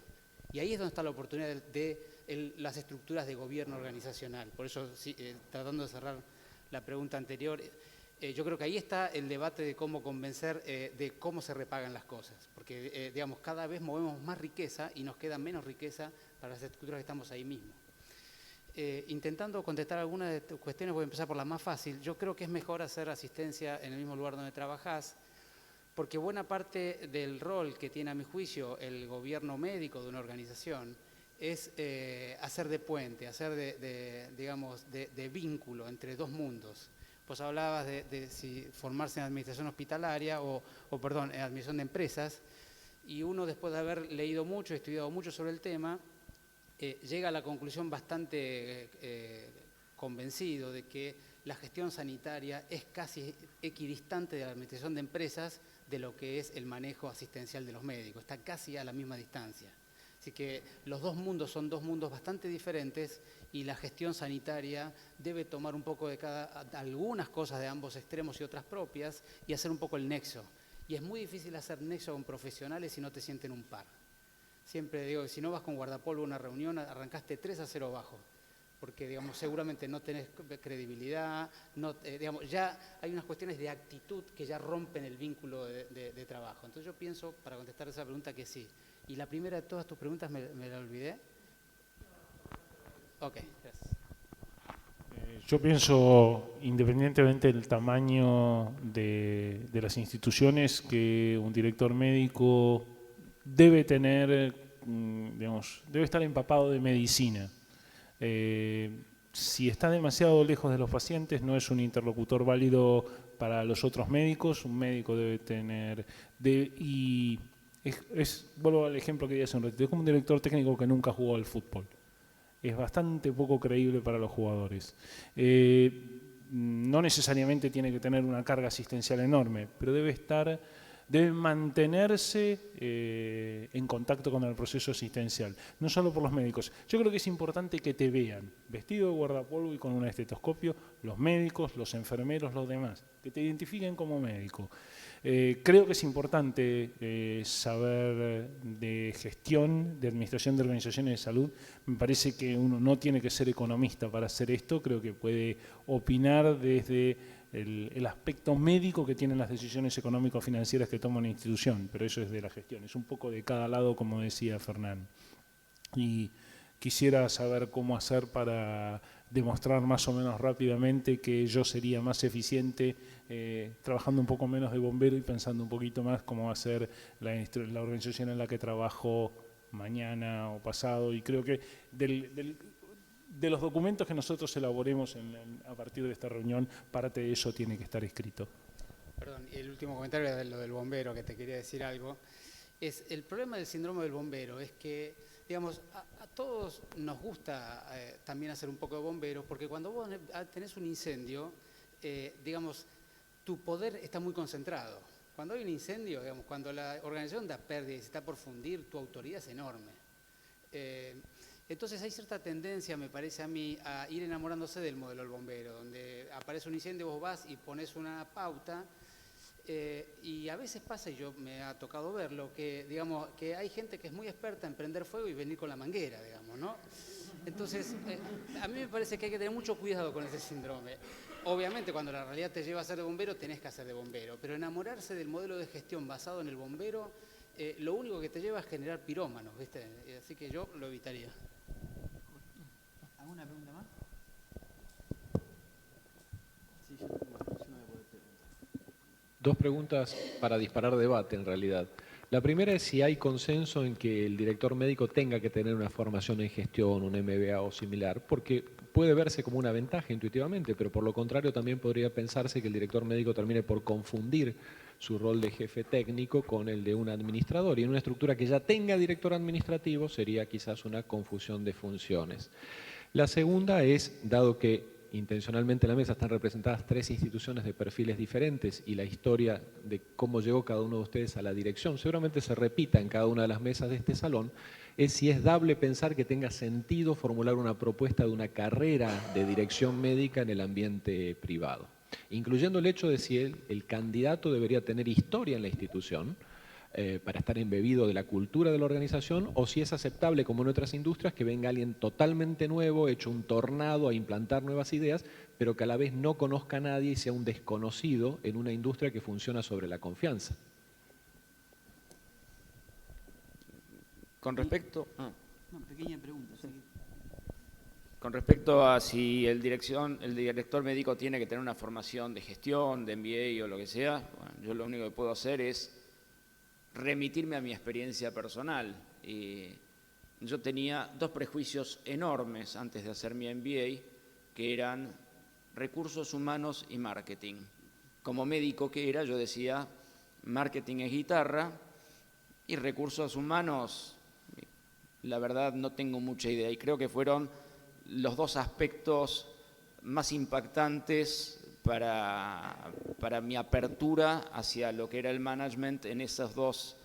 Y ahí es donde está la oportunidad de las estructuras de gobierno organizacional. Por eso, sí, tratando de cerrar la pregunta anterior, yo creo que ahí está el debate de cómo convencer de cómo se repagan las cosas. Porque, digamos, cada vez movemos más riqueza y nos queda menos riqueza para las estructuras que estamos ahí mismo. Intentando contestar algunas de tus cuestiones, voy a empezar por la más fácil. Yo creo que es mejor hacer asistencia en el mismo lugar donde trabajás, porque buena parte del rol que tiene, a mi juicio, el gobierno médico de una organización es hacer de puente, hacer de vínculo entre dos mundos. Pues hablabas de si formarse en administración hospitalaria en administración de empresas, y uno, después de haber leído mucho, estudiado mucho sobre el tema, llega a la conclusión bastante convencido de que la gestión sanitaria es casi equidistante de la administración de empresas de lo que es el manejo asistencial de los médicos, está casi a la misma distancia. Así que los dos mundos son dos mundos bastante diferentes y la gestión sanitaria debe tomar un poco de algunas cosas de ambos extremos y otras propias y hacer un poco el nexo. Y es muy difícil hacer nexo con profesionales si no te sienten un par. Siempre digo que si no vas con guardapolvo a una reunión, arrancaste 3-0 abajo, porque digamos, seguramente no tenés credibilidad, digamos, ya hay unas cuestiones de actitud que ya rompen el vínculo de trabajo. Entonces yo pienso, para contestar esa pregunta, que sí. Y la primera de todas tus preguntas me la olvidé. Ok, gracias. Yo pienso, independientemente del tamaño de las instituciones, que un director médico debe tener, digamos, debe estar empapado de medicina. Si está demasiado lejos de los pacientes, no es un interlocutor válido para los otros médicos. Un médico debe tener, vuelvo al ejemplo que di hace un ratito, es como un director técnico que nunca jugó al fútbol. Es bastante poco creíble para los jugadores. No necesariamente tiene que tener una carga asistencial enorme, pero debe mantenerse en contacto con el proceso asistencial, no solo por los médicos. Yo creo que es importante que te vean vestido de guardapolvo y con un estetoscopio, los médicos, los enfermeros, los demás, que te identifiquen como médico. Creo que es importante saber de gestión, de administración de organizaciones de salud. Me parece que uno no tiene que ser economista para hacer esto, creo que puede opinar desde el aspecto médico que tienen las decisiones económico-financieras que toma una institución, pero eso es de la gestión, es un poco de cada lado, como decía Fernán. Y quisiera saber cómo hacer para demostrar más o menos rápidamente que yo sería más eficiente trabajando un poco menos de bombero y pensando un poquito más cómo va a ser la organización en la que trabajo mañana o pasado. Y creo que de los documentos que nosotros elaboremos a partir de esta reunión, parte de eso tiene que estar escrito. Perdón, y el último comentario era lo del bombero, que te quería decir algo. El problema del síndrome del bombero es que, digamos, a todos nos gusta también hacer un poco de bomberos, porque cuando vos tenés un incendio, digamos, tu poder está muy concentrado. Cuando hay un incendio, digamos, cuando la organización da pérdida y se está por fundir, tu autoridad es enorme. Entonces hay cierta tendencia, me parece a mí, a ir enamorándose del modelo del bombero, donde aparece un incendio, vos vas y pones una pauta, y a veces pasa, y yo me ha tocado verlo, que digamos que hay gente que es muy experta en prender fuego y venir con la manguera, digamos, ¿no? Entonces, a mí me parece que hay que tener mucho cuidado con ese síndrome. Obviamente, cuando la realidad te lleva a ser de bombero, tenés que hacer de bombero, pero enamorarse del modelo de gestión basado en el bombero, lo único que te lleva es generar pirómanos, ¿viste? Así que yo lo evitaría. ¿Alguna pregunta más? Sí, yo no voy a poder preguntar. Dos preguntas para disparar debate, en realidad. La primera es si hay consenso en que el director médico tenga que tener una formación en gestión, un MBA o similar, porque puede verse como una ventaja intuitivamente, pero por lo contrario también podría pensarse que el director médico termine por confundir su rol de jefe técnico con el de un administrador, y en una estructura que ya tenga director administrativo sería quizás una confusión de funciones. La segunda es, dado que intencionalmente en la mesa están representadas tres instituciones de perfiles diferentes y la historia de cómo llegó cada uno de ustedes a la dirección seguramente se repita en cada una de las mesas de este salón, es si es dable pensar que tenga sentido formular una propuesta de una carrera de dirección médica en el ambiente privado, incluyendo el hecho de si el candidato debería tener historia en la institución, para estar embebido de la cultura de la organización, o si es aceptable, como en otras industrias, que venga alguien totalmente nuevo, hecho un tornado a implantar nuevas ideas, pero que a la vez no conozca a nadie y sea un desconocido en una industria que funciona sobre la confianza. Con respecto... Una pequeña pregunta. Sí. Con respecto a si el director médico tiene que tener una formación de gestión, de MBA o lo que sea, bueno, yo lo único que puedo hacer es remitirme a mi experiencia personal. Yo tenía 2 prejuicios enormes antes de hacer mi MBA, que eran recursos humanos y marketing. Como médico que era, yo decía, marketing es guitarra y recursos humanos, la verdad no tengo mucha idea. Y creo que fueron los 2 aspectos más impactantes para mi apertura hacia lo que era el management en esos 2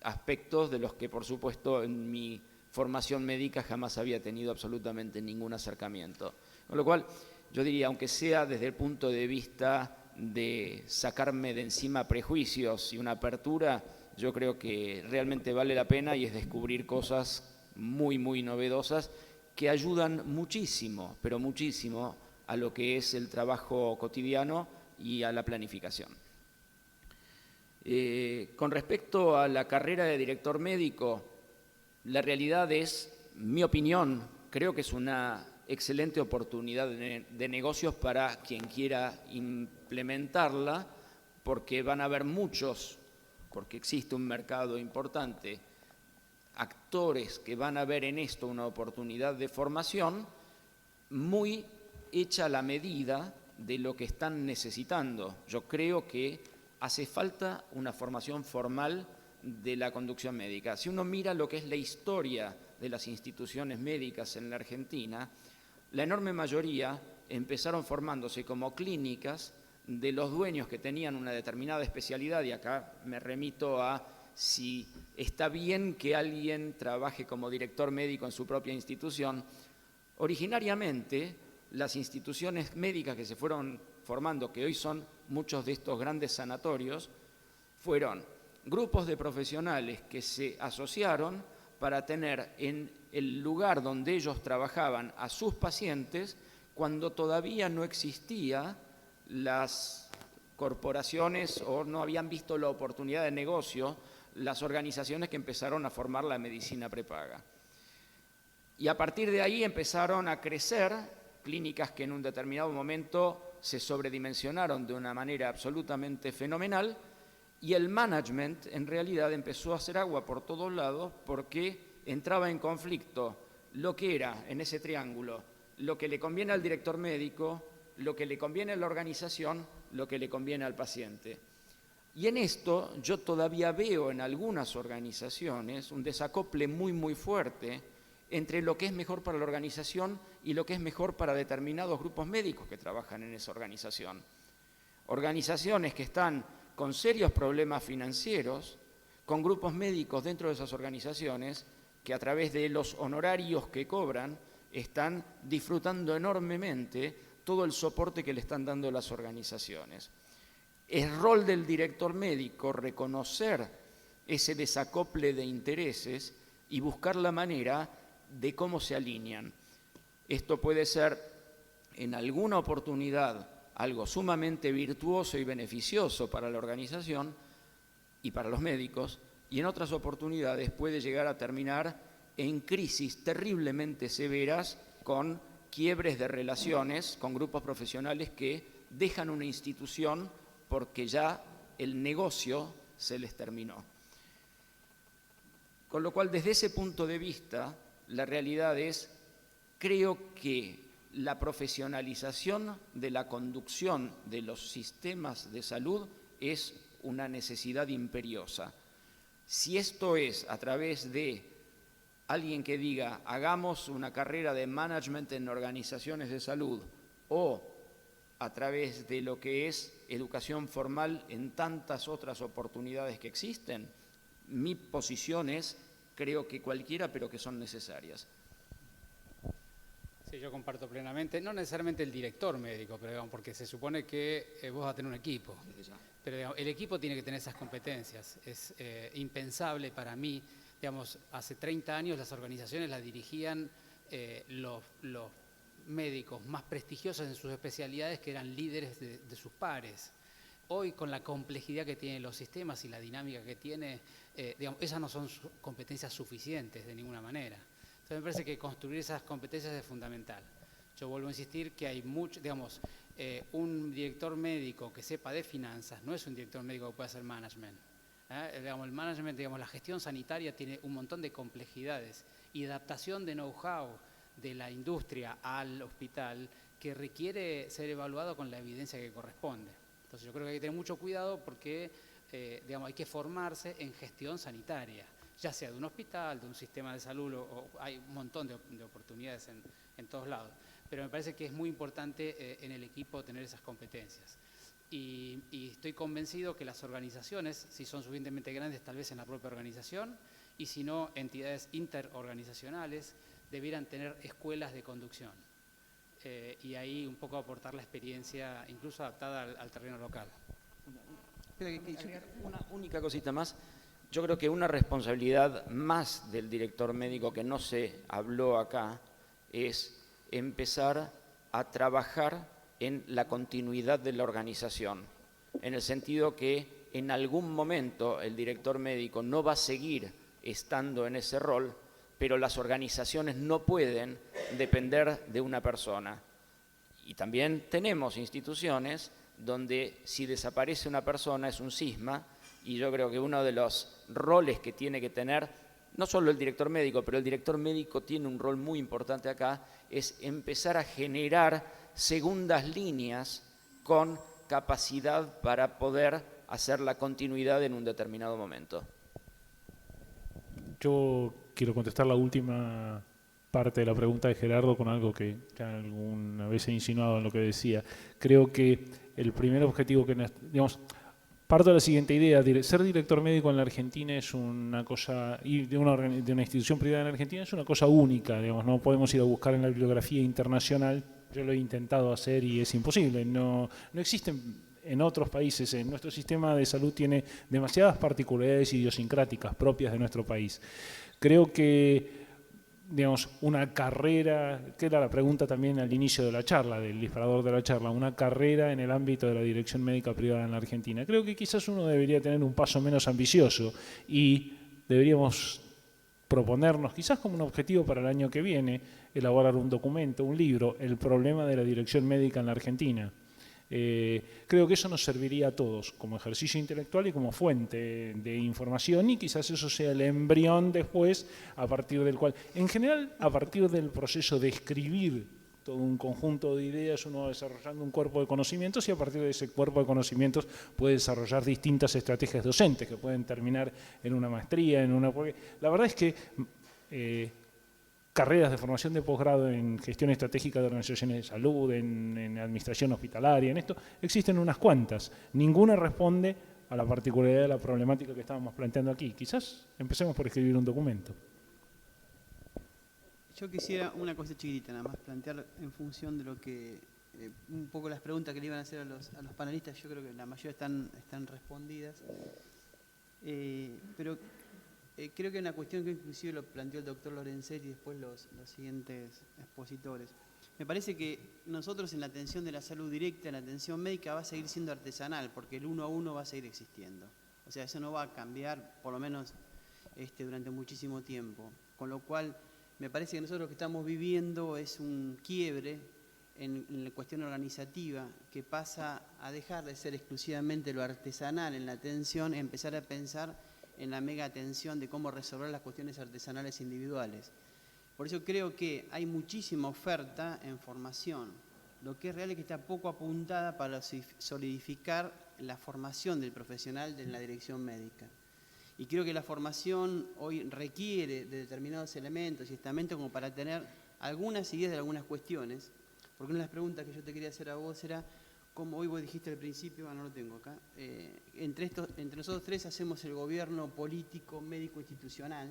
aspectos de los que, por supuesto, en mi formación médica jamás había tenido absolutamente ningún acercamiento. Con lo cual, yo diría, aunque sea desde el punto de vista de sacarme de encima prejuicios y una apertura, yo creo que realmente vale la pena y es descubrir cosas muy, muy novedosas que ayudan muchísimo, pero muchísimo, a lo que es el trabajo cotidiano y a la planificación. Con respecto a la carrera de director médico, la realidad es, mi opinión, creo que es una excelente oportunidad de negocios para quien quiera implementarla, porque van a haber muchos, porque existe un mercado importante, actores que van a ver en esto una oportunidad de formación muy hecha a la medida de lo que están necesitando. Yo creo que hace falta una formación formal de la conducción médica. Si uno mira lo que es la historia de las instituciones médicas en la Argentina, la enorme mayoría empezaron formándose como clínicas de los dueños que tenían una determinada especialidad, y acá me remito a si está bien que alguien trabaje como director médico en su propia institución. Originariamente, las instituciones médicas que se fueron formando, que hoy son muchos de estos grandes sanatorios, fueron grupos de profesionales que se asociaron para tener en el lugar donde ellos trabajaban a sus pacientes cuando todavía no existían las corporaciones o no habían visto la oportunidad de negocio las organizaciones que empezaron a formar la medicina prepaga. Y a partir de ahí empezaron a crecer clínicas que en un determinado momento se sobredimensionaron de una manera absolutamente fenomenal, y el management en realidad empezó a hacer agua por todos lados porque entraba en conflicto lo que era en ese triángulo, lo que le conviene al director médico, lo que le conviene a la organización, lo que le conviene al paciente. Y en esto yo todavía veo en algunas organizaciones un desacople muy, muy fuerte entre lo que es mejor para la organización y lo que es mejor para determinados grupos médicos que trabajan en esa organización. Organizaciones que están con serios problemas financieros, con grupos médicos dentro de esas organizaciones que a través de los honorarios que cobran están disfrutando enormemente todo el soporte que le están dando las organizaciones. Es rol del director médico reconocer ese desacople de intereses y buscar la manera de cómo se alinean. Esto puede ser en alguna oportunidad algo sumamente virtuoso y beneficioso para la organización y para los médicos, y en otras oportunidades puede llegar a terminar en crisis terriblemente severas con quiebres de relaciones con grupos profesionales que dejan una institución porque ya el negocio se les terminó. Con lo cual, desde ese punto de vista, la realidad es, creo que la profesionalización de la conducción de los sistemas de salud es una necesidad imperiosa. Si esto es a través de alguien que diga, hagamos una carrera de management en organizaciones de salud, o a través de lo que es educación formal en tantas otras oportunidades que existen, mi posición es creo que cualquiera, pero que son necesarias. Sí, yo comparto plenamente, no necesariamente el director médico, pero digamos, porque se supone que vos vas a tener un equipo, pero digamos, el equipo tiene que tener esas competencias. Es impensable para mí, digamos, hace 30 años las organizaciones las dirigían los médicos más prestigiosos en sus especialidades, que eran líderes de sus pares. Hoy, con la complejidad que tienen los sistemas y la dinámica que tiene, digamos, esas no son competencias suficientes de ninguna manera. Entonces me parece que construir esas competencias es fundamental. Yo vuelvo a insistir que hay mucho, digamos, un director médico que sepa de finanzas no es un director médico que pueda hacer management. Digamos, el management, digamos, la gestión sanitaria tiene un montón de complejidades y adaptación de know-how de la industria al hospital que requiere ser evaluado con la evidencia que corresponde. Entonces yo creo que hay que tener mucho cuidado porque digamos, hay que formarse en gestión sanitaria, ya sea de un hospital, de un sistema de salud, o hay un montón de oportunidades en todos lados. Pero me parece que es muy importante en el equipo tener esas competencias. Y estoy convencido que las organizaciones, si son suficientemente grandes, tal vez en la propia organización, y si no, entidades interorganizacionales, debieran tener escuelas de conducción. Y ahí un poco aportar la experiencia, incluso adaptada al terreno local. Una única cosita más. Yo creo que una responsabilidad más del director médico que no se habló acá es empezar a trabajar en la continuidad de la organización, en el sentido que en algún momento el director médico no va a seguir estando en ese rol, pero las organizaciones no pueden depender de una persona. Y también tenemos instituciones donde si desaparece una persona es un cisma, y yo creo que uno de los roles que tiene que tener, no solo el director médico, pero el director médico tiene un rol muy importante acá, es empezar a generar segundas líneas con capacidad para poder hacer la continuidad en un determinado momento. Yo quiero contestar la última parte de la pregunta de Gerardo con algo que ya alguna vez he insinuado en lo que decía. Creo que el primer objetivo que, digamos, parto de la siguiente idea: ser director médico en la Argentina es una cosa, y de una institución privada en la Argentina es una cosa única, digamos, no podemos ir a buscar en la bibliografía internacional. Yo lo he intentado hacer y es imposible, no existen en otros países. Nuestro sistema de salud tiene demasiadas particularidades idiosincráticas propias de nuestro país. Creo que, digamos, una carrera, que era la pregunta también al inicio de la charla, del disparador de la charla, una carrera en el ámbito de la dirección médica privada en la Argentina. Creo que quizás uno debería tener un paso menos ambicioso y deberíamos proponernos, quizás como un objetivo para el año que viene, elaborar un documento, un libro, el problema de la dirección médica en la Argentina. Creo que eso nos serviría a todos como ejercicio intelectual y como fuente de información, y quizás eso sea el embrión después a partir del cual, en general, a partir del proceso de escribir todo un conjunto de ideas, uno va desarrollando un cuerpo de conocimientos y a partir de ese cuerpo de conocimientos puede desarrollar distintas estrategias docentes que pueden terminar en una maestría, porque la verdad es que carreras de formación de posgrado en gestión estratégica de organizaciones de salud, en administración hospitalaria, en esto, existen unas cuantas. Ninguna responde a la particularidad de la problemática que estábamos planteando aquí. Quizás empecemos por escribir un documento. Yo quisiera una cosa chiquitita, nada más, plantear en función de lo que, un poco las preguntas que le iban a hacer a los panelistas. Yo creo que la mayoría están respondidas. Pero creo que una cuestión que inclusive lo planteó el doctor Lorenzetti y después los siguientes expositores. Me parece que nosotros en la atención de la salud directa, en la atención médica, va a seguir siendo artesanal, porque el 1 a 1 va a seguir existiendo. O sea, eso no va a cambiar, por lo menos durante muchísimo tiempo. Con lo cual, me parece que nosotros lo que estamos viviendo es un quiebre en la cuestión organizativa que pasa a dejar de ser exclusivamente lo artesanal en la atención y empezar a pensar en la mega atención de cómo resolver las cuestiones artesanales individuales. Por eso creo que hay muchísima oferta en formación. Lo que es real es que está poco apuntada para solidificar la formación del profesional de la dirección médica. Y creo que la formación hoy requiere de determinados elementos y estamentos como para tener algunas ideas de algunas cuestiones. Porque una de las preguntas que yo te quería hacer a vos era, como hoy vos dijiste al principio, no lo tengo acá, entre nosotros tres hacemos el gobierno político, médico, institucional,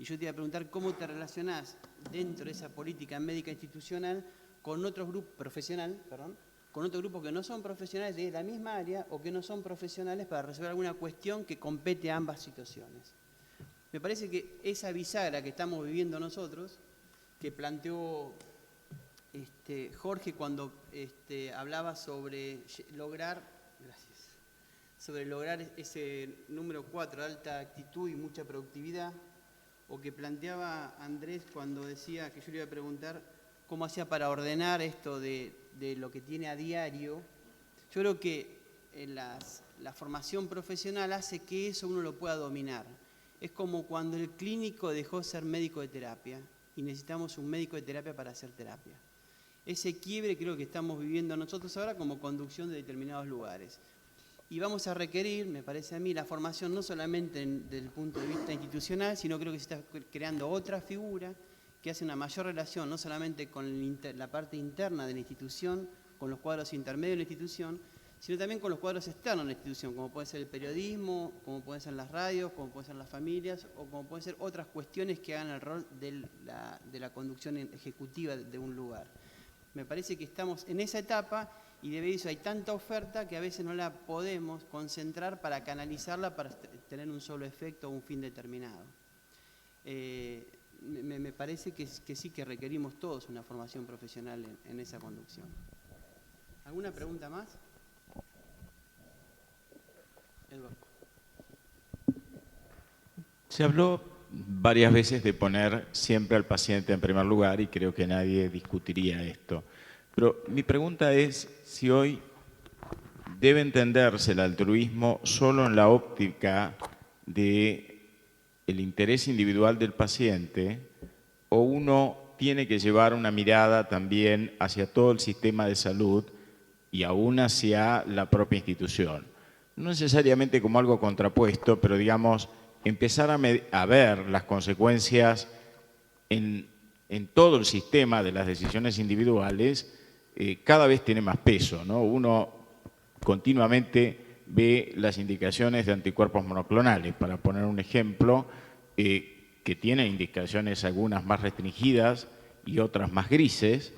Y yo te iba a preguntar cómo te relacionás dentro de esa política médica institucional con otros grupos, con otros grupos que no son profesionales de la misma área o que no son profesionales para resolver alguna cuestión que compete a ambas situaciones. Me parece que esa bisagra que estamos viviendo nosotros, que planteó Jorge cuando hablaba sobre lograr ese número 4, alta actitud y mucha productividad, o que planteaba Andrés cuando decía que yo le iba a preguntar cómo hacía para ordenar esto de lo que tiene a diario. Yo creo que la formación profesional hace que eso uno lo pueda dominar. Es como cuando el clínico dejó de ser médico de terapia y necesitamos un médico de terapia para hacer terapia. Ese quiebre creo que estamos viviendo nosotros ahora como conducción de determinados lugares. Y vamos a requerir, me parece a mí, la formación no solamente desde el punto de vista institucional, sino creo que se está creando otra figura que hace una mayor relación, no solamente con la parte interna de la institución, con los cuadros intermedios de la institución, sino también con los cuadros externos de la institución, como puede ser el periodismo, como pueden ser las radios, como pueden ser las familias, o como pueden ser otras cuestiones que hagan el rol de la conducción ejecutiva de un lugar. Me parece que estamos en esa etapa y de eso hay tanta oferta que a veces no la podemos concentrar para canalizarla para tener un solo efecto o un fin determinado. Me parece que sí que requerimos todos una formación profesional en esa conducción. ¿Alguna pregunta más? Eduardo. Se habló varias veces de poner siempre al paciente en primer lugar y creo que nadie discutiría esto. Pero mi pregunta es si hoy debe entenderse el altruismo solo en la óptica del interés individual del paciente o uno tiene que llevar una mirada también hacia todo el sistema de salud y aún hacia la propia institución. No necesariamente como algo contrapuesto, pero digamos, empezar a ver las consecuencias en todo el sistema de las decisiones individuales cada vez tiene más peso, ¿no? Uno continuamente ve las indicaciones de anticuerpos monoclonales, para poner un ejemplo, que tienen indicaciones algunas más restringidas y otras más grises,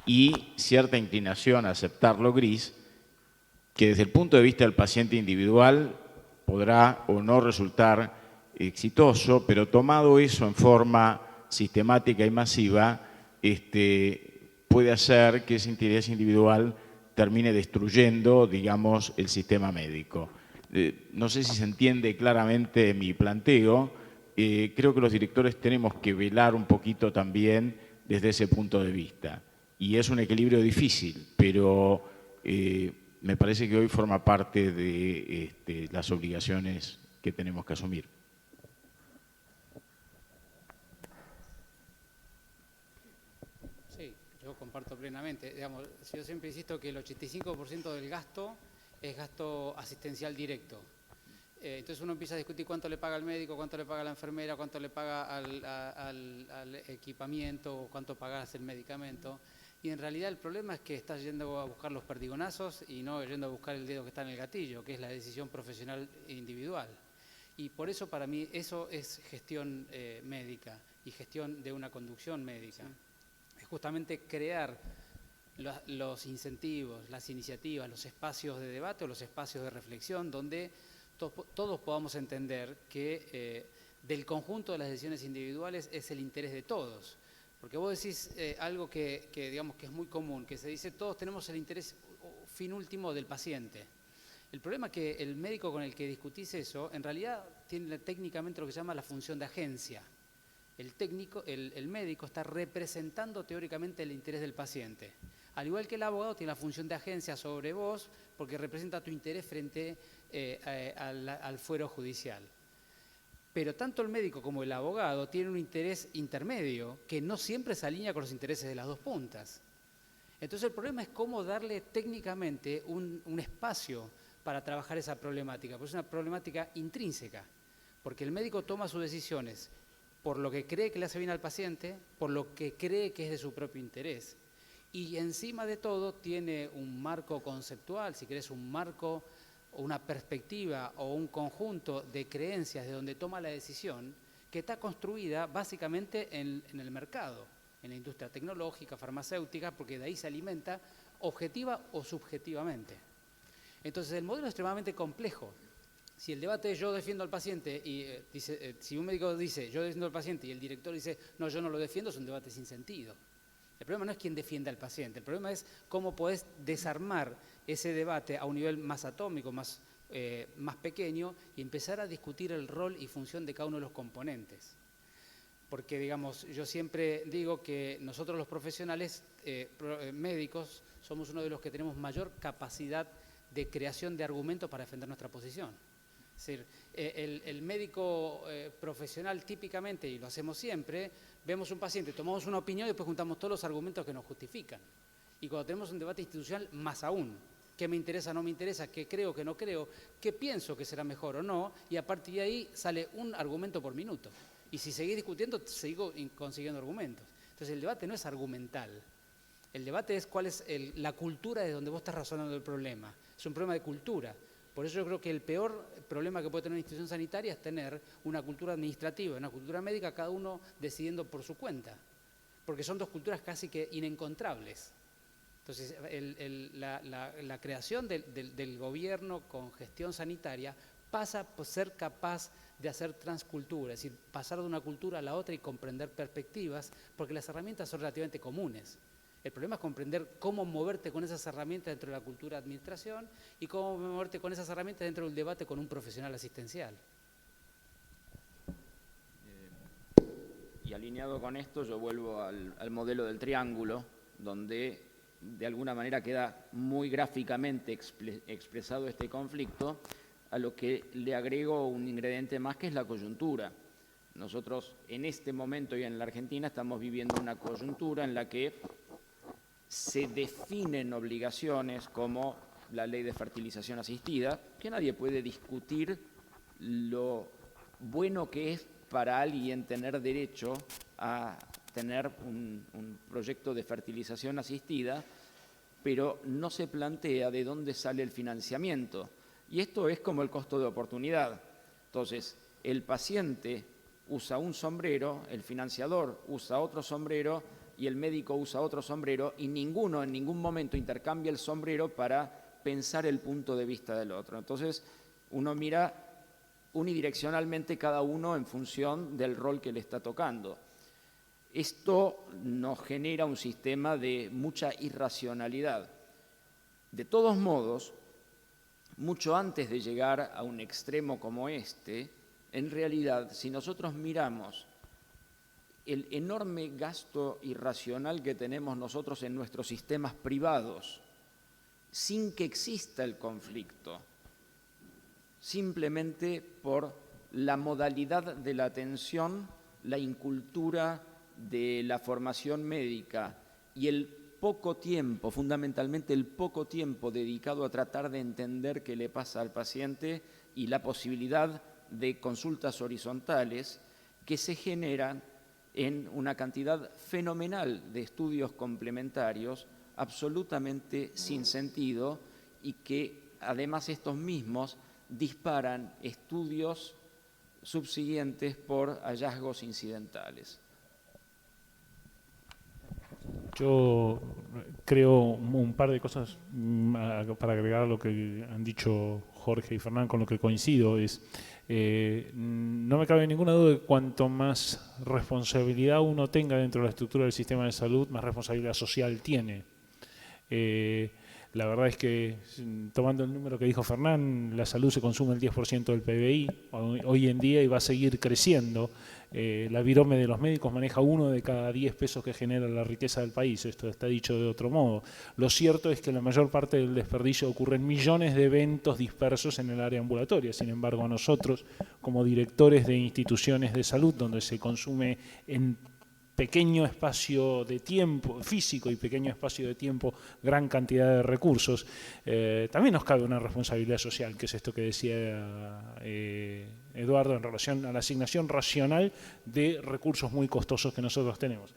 y cierta inclinación a aceptar lo gris, que desde el punto de vista del paciente individual podrá o no resultar exitoso, pero tomado eso en forma sistemática y masiva, puede hacer que ese interés individual termine destruyendo, digamos, el sistema médico. No sé si se entiende claramente mi planteo. Creo que los directores tenemos que velar un poquito también desde ese punto de vista. Y es un equilibrio difícil, pero me parece que hoy forma parte de las obligaciones que tenemos que asumir. Sí, yo comparto plenamente. Digamos, yo siempre insisto que el 85% del gasto es gasto asistencial directo. Entonces uno empieza a discutir cuánto le paga al médico, cuánto le paga a la enfermera, cuánto le paga al equipamiento, cuánto pagas el medicamento. Y en realidad el problema es que estás yendo a buscar los perdigonazos y no yendo a buscar el dedo que está en el gatillo, que es la decisión profesional e individual. Y por eso para mí eso es gestión médica y gestión de una conducción médica. Sí. Es justamente crear los incentivos, las iniciativas, los espacios de debate o los espacios de reflexión donde todos podamos entender que del conjunto de las decisiones individuales es el interés de todos. Porque vos decís algo que digamos que es muy común, que se dice todos tenemos el interés fin último del paciente. El problema es que el médico con el que discutís eso, en realidad tiene técnicamente lo que se llama la función de agencia. El médico está representando teóricamente el interés del paciente. Al igual que el abogado tiene la función de agencia sobre vos porque representa tu interés frente al fuero judicial. Pero tanto el médico como el abogado tienen un interés intermedio que no siempre se alinea con los intereses de las dos puntas. Entonces el problema es cómo darle técnicamente un espacio para trabajar esa problemática, porque es una problemática intrínseca, porque el médico toma sus decisiones por lo que cree que le hace bien al paciente, por lo que cree que es de su propio interés. Y encima de todo tiene un marco conceptual, si querés un marco, una perspectiva o un conjunto de creencias de donde toma la decisión que está construida básicamente en el mercado, en la industria tecnológica, farmacéutica, porque de ahí se alimenta objetiva o subjetivamente. Entonces el modelo es extremadamente complejo. Si el debate es yo defiendo al paciente y si un médico dice yo defiendo al paciente y el director dice no, yo no lo defiendo, es un debate sin sentido. El problema no es quién defiende al paciente, el problema es cómo podés desarmar ese debate a un nivel más atómico, más pequeño, y empezar a discutir el rol y función de cada uno de los componentes. Porque, digamos, yo siempre digo que nosotros los profesionales médicos somos uno de los que tenemos mayor capacidad de creación de argumentos para defender nuestra posición. Es decir, el médico profesional típicamente, y lo hacemos siempre, vemos un paciente, tomamos una opinión y después juntamos todos los argumentos que nos justifican. Y cuando tenemos un debate institucional, más aún. ¿Qué me interesa, no me interesa? ¿Qué creo, qué no creo? ¿Qué pienso que será mejor o no? Y a partir de ahí sale un argumento por minuto. Y si seguís discutiendo, sigo consiguiendo argumentos. Entonces el debate no es argumental. El debate es cuál es la cultura de donde vos estás razonando el problema. Es un problema de cultura. Por eso yo creo que el peor problema que puede tener una institución sanitaria es tener una cultura administrativa, una cultura médica, cada uno decidiendo por su cuenta. Porque son dos culturas casi que inencontrables. Entonces, la creación del gobierno con gestión sanitaria pasa por ser capaz de hacer transcultura, es decir, pasar de una cultura a la otra y comprender perspectivas, porque las herramientas son relativamente comunes. El problema es comprender cómo moverte con esas herramientas dentro de la cultura de administración y cómo moverte con esas herramientas dentro del debate con un profesional asistencial. Y alineado con esto, yo vuelvo al modelo del triángulo, donde de alguna manera queda muy gráficamente expresado este conflicto, a lo que le agrego un ingrediente más, que es la coyuntura. Nosotros en este momento y en la Argentina estamos viviendo una coyuntura en la que se definen obligaciones como la ley de fertilización asistida, que nadie puede discutir lo bueno que es para alguien tener derecho a tener un proyecto de fertilización asistida, pero no se plantea de dónde sale el financiamiento. Y esto es como el costo de oportunidad. Entonces, el paciente usa un sombrero, el financiador usa otro sombrero y el médico usa otro sombrero, y ninguno en ningún momento intercambia el sombrero para pensar el punto de vista del otro. Entonces, uno mira unidireccionalmente cada uno en función del rol que le está tocando. Esto nos genera un sistema de mucha irracionalidad. De todos modos, mucho antes de llegar a un extremo como este, en realidad, si nosotros miramos el enorme gasto irracional que tenemos nosotros en nuestros sistemas privados, sin que exista el conflicto, simplemente por la modalidad de la atención, la incultura de la formación médica y el poco tiempo, fundamentalmente el poco tiempo dedicado a tratar de entender qué le pasa al paciente y la posibilidad de consultas horizontales que se generan en una cantidad fenomenal de estudios complementarios absolutamente sin sentido, y que además estos mismos disparan estudios subsiguientes por hallazgos incidentales. Yo creo un par de cosas para agregar a lo que han dicho Jorge y Fernán, con lo que coincido. No me cabe ninguna duda de que cuanto más responsabilidad uno tenga dentro de la estructura del sistema de salud, más responsabilidad social tiene. La verdad es que, tomando el número que dijo Fernán, la salud se consume el 10% del PBI hoy en día y va a seguir creciendo. La Virome de los médicos maneja 1 de cada 10 pesos que genera la riqueza del país. Esto está dicho de otro modo. Lo cierto es que la mayor parte del desperdicio ocurre en millones de eventos dispersos en el área ambulatoria. Sin embargo, nosotros, como directores de instituciones de salud, donde se consume en pequeño espacio de tiempo físico y pequeño espacio de tiempo gran cantidad de recursos, también nos cabe una responsabilidad social, que es esto que decía Eduardo en relación a la asignación racional de recursos muy costosos que nosotros tenemos.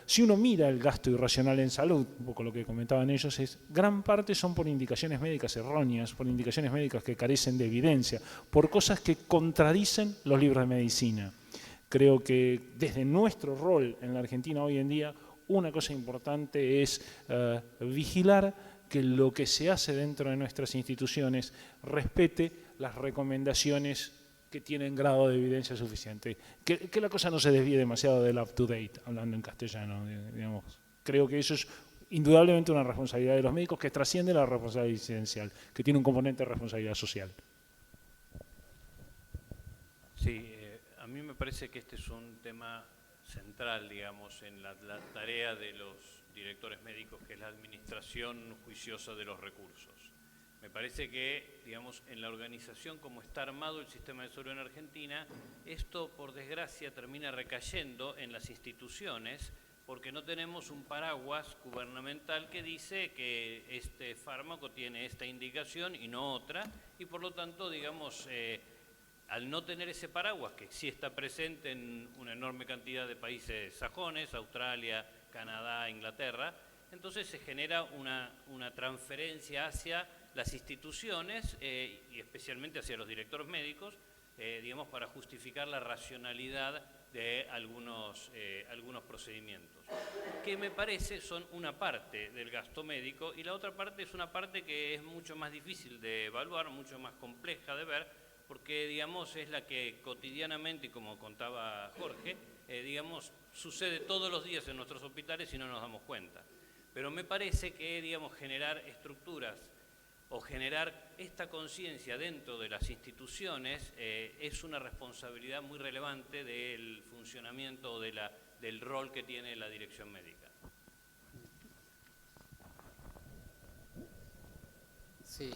Si uno mira el gasto irracional en salud, un poco lo que comentaban ellos, gran parte son por indicaciones médicas erróneas, por indicaciones médicas que carecen de evidencia, por cosas que contradicen los libros de medicina. Creo que desde nuestro rol en la Argentina hoy en día, una cosa importante es vigilar que lo que se hace dentro de nuestras instituciones respete las recomendaciones que tienen grado de evidencia suficiente. Que la cosa no se desvíe demasiado del up-to-date, hablando en castellano, digamos. Creo que eso es indudablemente una responsabilidad de los médicos que trasciende la responsabilidad incidencial, que tiene un componente de responsabilidad social. Sí, a mí me parece que este es un tema central, digamos, en la tarea de los directores médicos, que es la administración juiciosa de los recursos. Me parece que, digamos, en la organización como está armado el sistema de salud en Argentina, esto, por desgracia, termina recayendo en las instituciones, porque no tenemos un paraguas gubernamental que dice que este fármaco tiene esta indicación y no otra, y por lo tanto, digamos, al no tener ese paraguas, que sí está presente en una enorme cantidad de países sajones, Australia, Canadá, Inglaterra, entonces se genera una transferencia hacia las instituciones y especialmente hacia los directores médicos, digamos, para justificar la racionalidad de algunos procedimientos, que me parece son una parte del gasto médico, y la otra parte es una parte que es mucho más difícil de evaluar, mucho más compleja de ver, porque, digamos, es la que cotidianamente, y como contaba Jorge, digamos, sucede todos los días en nuestros hospitales y no nos damos cuenta. Pero me parece que, digamos, generar estructuras o generar esta conciencia dentro de las instituciones es una responsabilidad muy relevante del funcionamiento o del rol que tiene la dirección médica. Sí,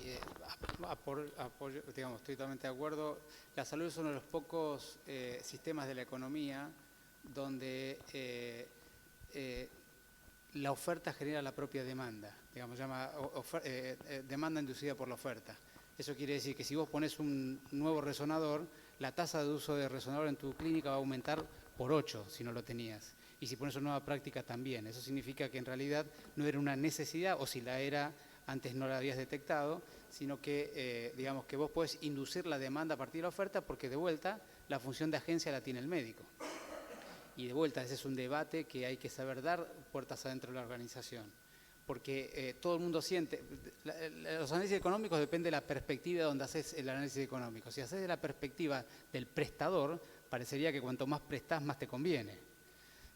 apoyo, digamos, estoy totalmente de acuerdo. La salud es uno de los pocos sistemas de la economía donde la oferta genera la propia demanda, digamos, llama demanda inducida por la oferta. Eso quiere decir que si vos pones un nuevo resonador, la tasa de uso de resonador en tu clínica va a aumentar por 8 si no lo tenías. Y si pones una nueva práctica también. Eso significa que en realidad no era una necesidad, o si la era, antes no la habías detectado, sino que, digamos, que vos podés inducir la demanda a partir de la oferta, porque de vuelta la función de agencia la tiene el médico. Y de vuelta, ese es un debate que hay que saber dar puertas adentro de la organización. Porque todo el mundo siente, los análisis económicos dependen de la perspectiva de donde haces el análisis económico. Si haces de la perspectiva del prestador, parecería que cuanto más prestás, más te conviene.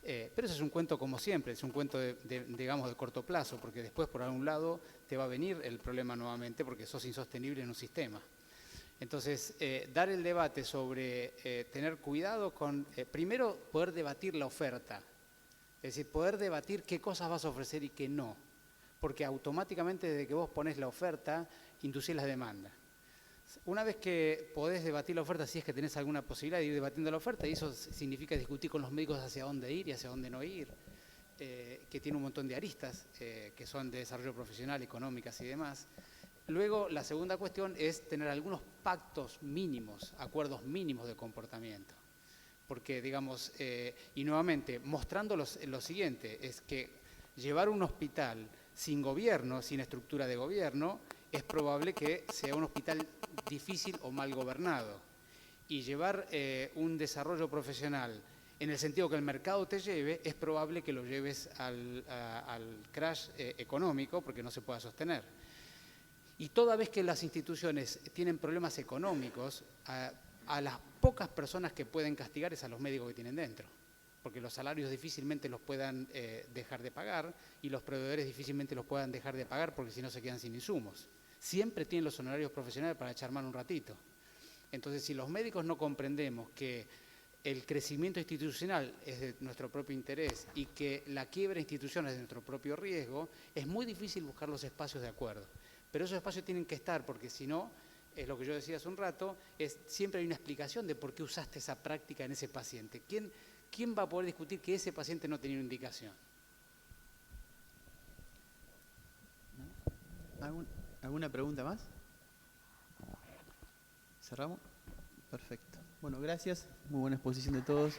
Pero eso es un cuento como siempre, es un cuento digamos, de corto plazo, porque después por algún lado te va a venir el problema nuevamente porque sos insostenible en un sistema. Entonces, dar el debate sobre tener cuidado con, primero, poder debatir la oferta, es decir, poder debatir qué cosas vas a ofrecer y qué no, porque automáticamente desde que vos pones la oferta, inducís la demanda. Una vez que podés debatir la oferta, si es que tenés alguna posibilidad de ir debatiendo la oferta, y eso significa discutir con los médicos hacia dónde ir y hacia dónde no ir, que tiene un montón de aristas, que son de desarrollo profesional, económicas y demás. Luego, la segunda cuestión es tener algunos pactos mínimos, acuerdos mínimos de comportamiento. Porque, digamos, y nuevamente, mostrando lo siguiente, es que llevar un hospital sin gobierno, sin estructura de gobierno, es probable que sea un hospital difícil o mal gobernado. Y llevar un desarrollo profesional en el sentido que el mercado te lleve, es probable que lo lleves al crash económico porque no se pueda sostener. Y toda vez que las instituciones tienen problemas económicos, a las pocas personas que pueden castigar es a los médicos que tienen dentro, porque los salarios difícilmente los puedan dejar de pagar y los proveedores difícilmente los puedan dejar de pagar porque si no se quedan sin insumos. Siempre tienen los honorarios profesionales para echar mano un ratito. Entonces, si los médicos no comprendemos que el crecimiento institucional es de nuestro propio interés y que la quiebra institucional es de nuestro propio riesgo, es muy difícil buscar los espacios de acuerdo. Pero esos espacios tienen que estar, porque si no, es lo que yo decía hace un rato, siempre hay una explicación de por qué usaste esa práctica en ese paciente. ¿Quién va a poder discutir que ese paciente no tenía una indicación? ¿Alguna pregunta más? ¿Cerramos? Perfecto. Bueno, gracias. Muy buena exposición de todos.